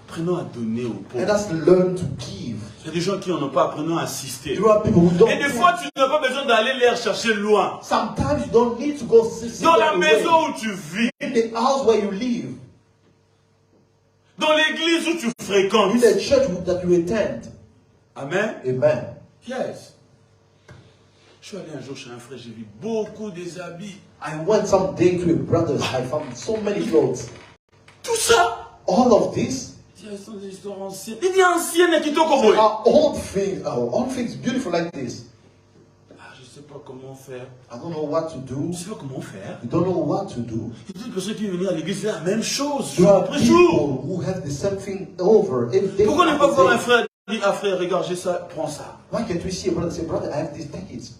Apprenons à donner aux And pauvres. us learn to give. Il y a des gens qui n'en ont pas, apprenons à assister. There are people who don't. Et des fois, tu n'as pas besoin d'aller les chercher loin. Sometimes you don't need to go sit Dans la away. maison où tu vis, In the house where you live, dans l'église où tu fréquentes. in the church that you attend. Amen. Amen. Yes. Je suis allé un jour chez un frère, j'ai vu beaucoup des habits. I went some day to a brother's. I found so many clothes. Tout ça. All of this Ce sont des histoires anciennes. Il dit anciennes qui t'ont comme are old things beautiful like this. Ah, je ne sais pas comment faire. I don't know what to do. Je ne sais pas comment faire. You don't know what to do. Il y a des personnes qui viennent venir à l'église, c'est la même chose, There jour are après people jour. who have the same thing over every day. Pourquoi ne pas after voir day. un frère dire, ah frère, regarde, j'ai ça, prends ça. Why can't we see a brother say, brother, I have these tickets?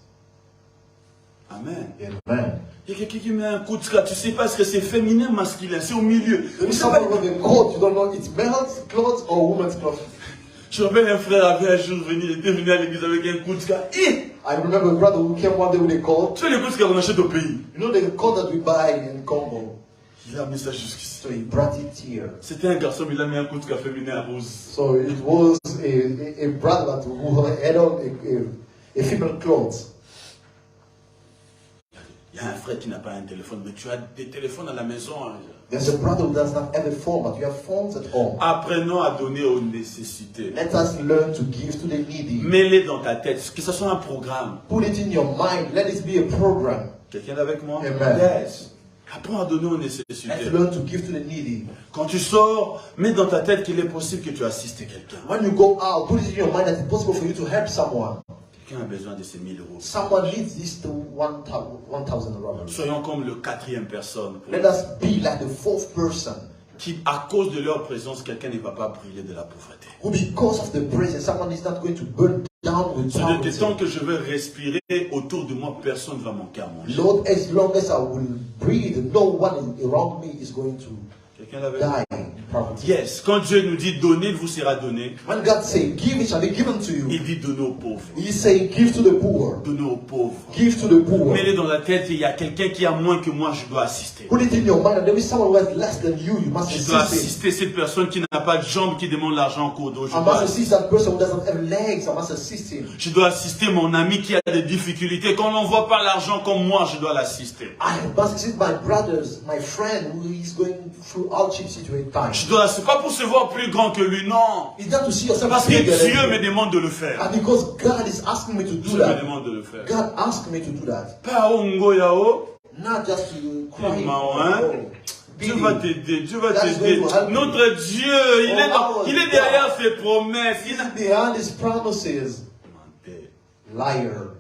Amen. Amen. Il y a quelqu'un qui met un coup de scratch, tu ne sais pas ce que c'est féminin, masculin, c'est au milieu. There is someone with a coat, you don't know it's men's clothes or women's clothes. Je me rappelle un frère avait un jour venu, il était venu à l'église avec un coup de scratch. I remember a brother who came one day with a coat. Tu sais les coups de scratch qu'on achète au pays. You know the coat that we buy in Congo? Il a amené ça jusqu'ici. So he brought it here. C'était un garçon, mais il a mis un coup de scratch féminin rose. So it was a brother who had on a female clothes. Il y a un frère qui n'a pas un téléphone, mais tu as des téléphones à la maison. Hein. There's a brother who does not have a phone, but you have phones at home. Apprenons à donner aux nécessités. Let us learn to give to the needy. Mets-les dans ta tête, que ce soit un programme. Put it in your mind. Let it be a program. Quelqu'un est avec moi? Amen. Yes. Apprends à donner aux Let's nécessités. learn to give to the needy. Quand tu sors, mets dans ta tête qu'il est possible que tu assistes quelqu'un. When you go out, put it in your mind that it's possible for you to help someone. Quelqu'un a besoin de ces 1000 euros. Someone needs this to 1,000 rubles. Soyons comme le 4e personne. Let us be like the 4th person Qui, à cause de leur présence, quelqu'un ne va pas briller de la pauvreté. who, because of the presence, someone is not going to burn down with C'est de poverty. tant que je vais respirer autour de moi, personne ne va manquer à manger. Lord, as long as I will breathe, no one around me is going to Quelqu'un l'avait die in poverty. Yes, quand Dieu nous dit donner, il vous sera donné, When God says, give it shall be given to you, il dit donner aux pauvres. He say, give to the poor. Donner aux pauvres. Give to the poor. Mets-les dans la tête, il y a quelqu'un qui a moins que moi, je dois assister. Put it in your mind that there is someone who has less than you must Je dois assist him. assister cette personne qui n'a pas de jambes, qui demande l'argent en cours d'eau. I must assist that person who doesn't have legs. I must assist him. Je dois assister mon ami qui a des difficultés. Quand on n'envoie pas l'argent comme moi, je dois l'assister. I must assist my brothers, my friend who is going through hardship situation time. C'est pas pour se voir plus grand que lui, non. It's not to see yourself Parce que bigger than Dieu you. me demande de le faire. And because God is asking me to do Dieu me that. demande de le faire. God asked me to do that. Pas ongo yao. Not just to cry. Dieu va t'aider, Dieu va That is t'aider. going to help you. Notre Dieu, il est derrière ses promesses. Behind his promises. Liar.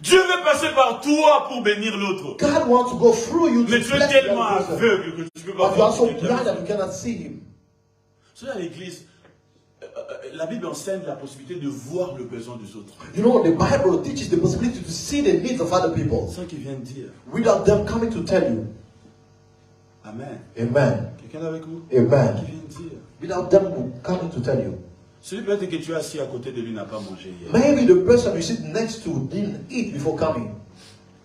Dieu veut passer par toi pour bénir l'autre. God wants to go through you to Mais tu es bless the tellement other person. aveugle que tu ne peux pas But you are voir so quelqu'un. blind that you cannot see him. C'est à l'église. La Bible enseigne la possibilité de voir le besoin des autres. You know, the Bible teaches the possibility to see the needs of other people C'est ça qu'il vient de dire. without them coming to tell you. Amen. Amen. Quelqu'un est avec nous? Amen. Qui vient de dire. Without them coming to tell you. Celui peut-être que tu es assis à côté de lui n'a pas mangé hier. Maybe the person you sit next to didn't eat before coming.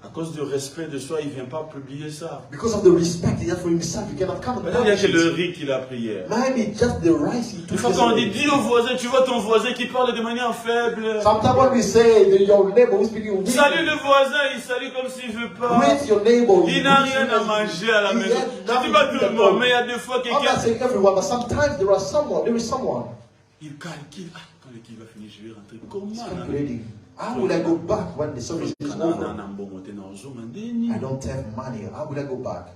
À cause du respect de soi, il ne vient pas publier ça. Because of the respect he has for himself, he cannot come and Peut-être il y a que publish le it. riz qu'il a pris hier. Maybe just the rice he Une took fois quand on dit, yesterday. dis au voisin, tu vois ton voisin qui parle de manière faible. Sometimes when we say that your neighbor who's speaking weak, Salut le voisin, il salue comme s'il ne veut pas. greet your neighbor. Il n'a rien à manger à la maison. Je dis pas tout le monde, mais il y a des fois I'm not quelqu'un. saying everyone, but sometimes there is someone. Il calcule. Ah, quand l'équipe va finir, je vais rentrer. Comment? Calculating. How will I go back when the service is over? I don't have money. How will I go back?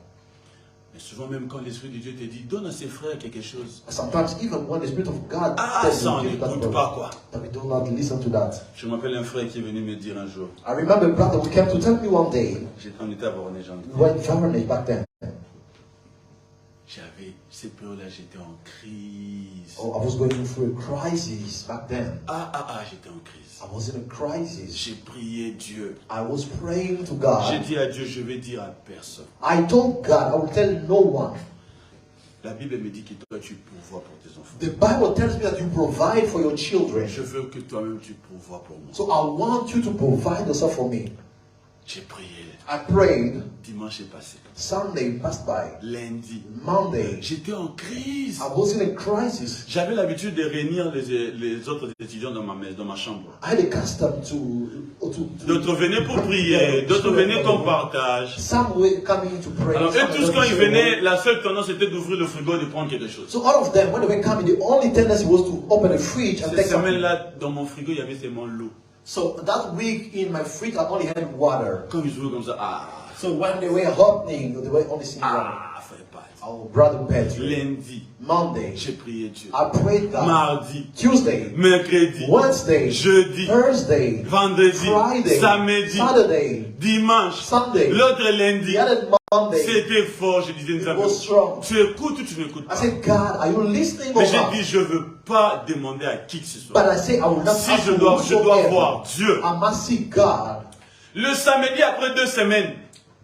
Mais souvent, même quand l'Esprit de Dieu te dit, donne à ses frères quelque chose. Sometimes, even when the Spirit of God Ah, tells ça, on you, give that n'écoute pas quoi. that we do not listen to that. Je m'appelle un frère qui est venu me dire un jour. I remember a brother who came to tell me one day, On était à Voronezh, j'en we were in Voronezh back then. J'avais, cette période-là, j'étais en crise. Oh, I was going through a crisis back then. J'étais en crise. I was in a crisis. J'ai prié Dieu. I was praying to J'ai God. dit à Dieu, je vais dire à personne. I told God, I will tell no one. La Bible me dit que toi, tu pourvois pour tes enfants. The Bible tells me that you provide for your children. Je veux que toi-même, tu pourvois pour moi. So I want you to provide yourself for me. J'ai prié. I prayed. Dimanche est passé. Sunday passed by. Lundi. Monday. J'étais en crise. I was in a crisis. J'avais l'habitude de réunir les autres étudiants dans ma chambre. I had a custom to D'autres venaient pour prier, d'autres venaient qu'on partage. Some were coming to pray. Alors, some eux tous, were quand ils to venaient, la seule tendance était d'ouvrir le frigo et de prendre quelque chose. So all of them, when they were coming, the only tendency was to open the fridge and Cette take something. semaine-là, dans mon frigo, il y avait seulement l'eau. So that week in my fridge, I only had water. Quand ils ouvraient comme ça, So when they were opening, they were only seeing water. frère Pat. Oh, brother Patrick. Lundi, Monday, j'ai prié Dieu. I prayed God. Mardi, Tuesday, mercredi, Wednesday, jeudi, Thursday, vendredi, Friday, samedi, Saturday, dimanche, Sunday, l'autre the lundi. other Monday. C'était fort, je disais, nous It was strong. tu écoutes ou tu n'écoutes I pas. said, God, are you listening or Mais j'ai not? dit, je ne veux pas demander à qui que ce soit. But I say, I will not Si ask je you dois whatsoever. voir Dieu. I must see God. Le samedi, après 2 semaines,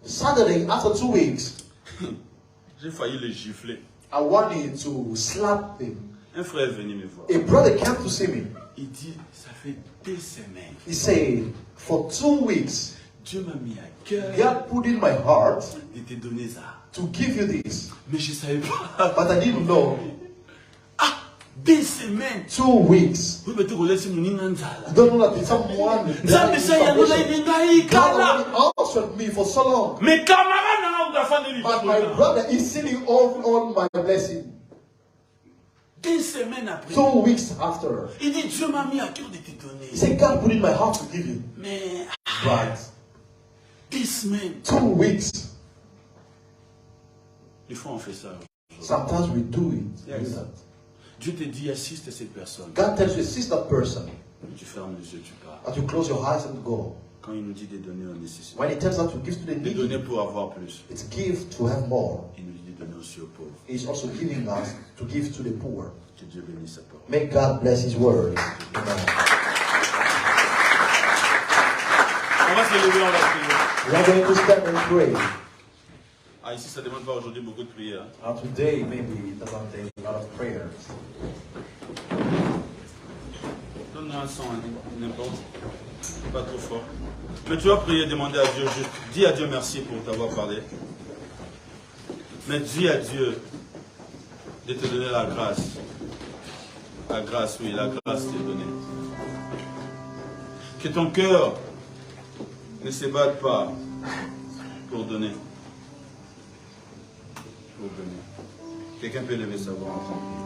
Saturday, after 2 weeks, j'ai failli le gifler. I wanted to slap him. Un frère est venu me voir. A brother came to see me. Il dit, ça fait 2 semaines. He said, for 2 weeks, Dieu m'a mis à cœur God put in my heart de te donner ça. to give you this. Mais je ne savais pas. But I didn't know. 2 semaines. 2 weeks. Oui, mais tu connais ce que nous I don't know that someone died in ça, il y a salvation. nous God already answered me for so long. mes camarades n'ont pas fin de lui. But my brother is sitting on my blessing. Une semaine après, 2 weeks after, il dit Dieu m'a mis à cœur de te donner. he said, God put in my heart to give you. Mais But 10 semaines, 2 weeks, des fois on fait ça. sometimes we do it. Yes. We do that. Dieu te dit assiste cette personne. God tells you, assist that person, Tu fermes les yeux, tu pars. and you close your eyes and go. Quand il nous dit de donner aux nécessiteux, When he tells us to give to the de donner needy, pour avoir plus, it's give to have more. il nous dit de donner aussi aux pauvres. He's also giving us to give to the poor. Que Dieu bénisse sa parole. May God bless his word. Amen. On va se lever, on va prier. We are going to stand and pray. Ah, ici, ça ne demande pas aujourd'hui beaucoup de prières. And today, maybe it doesn't take a lot of prayers. Donne-nous un son, n'importe. Pas trop fort. Mais tu vas prier, demander à Dieu juste. Dis à Dieu merci pour t'avoir parlé. Mais dis à Dieu de te donner la grâce. La grâce, oui, la grâce t'est donnée. Que ton cœur ne se batte pas pour donner. Pour donner. Quelqu'un peut lever sa voix en tant que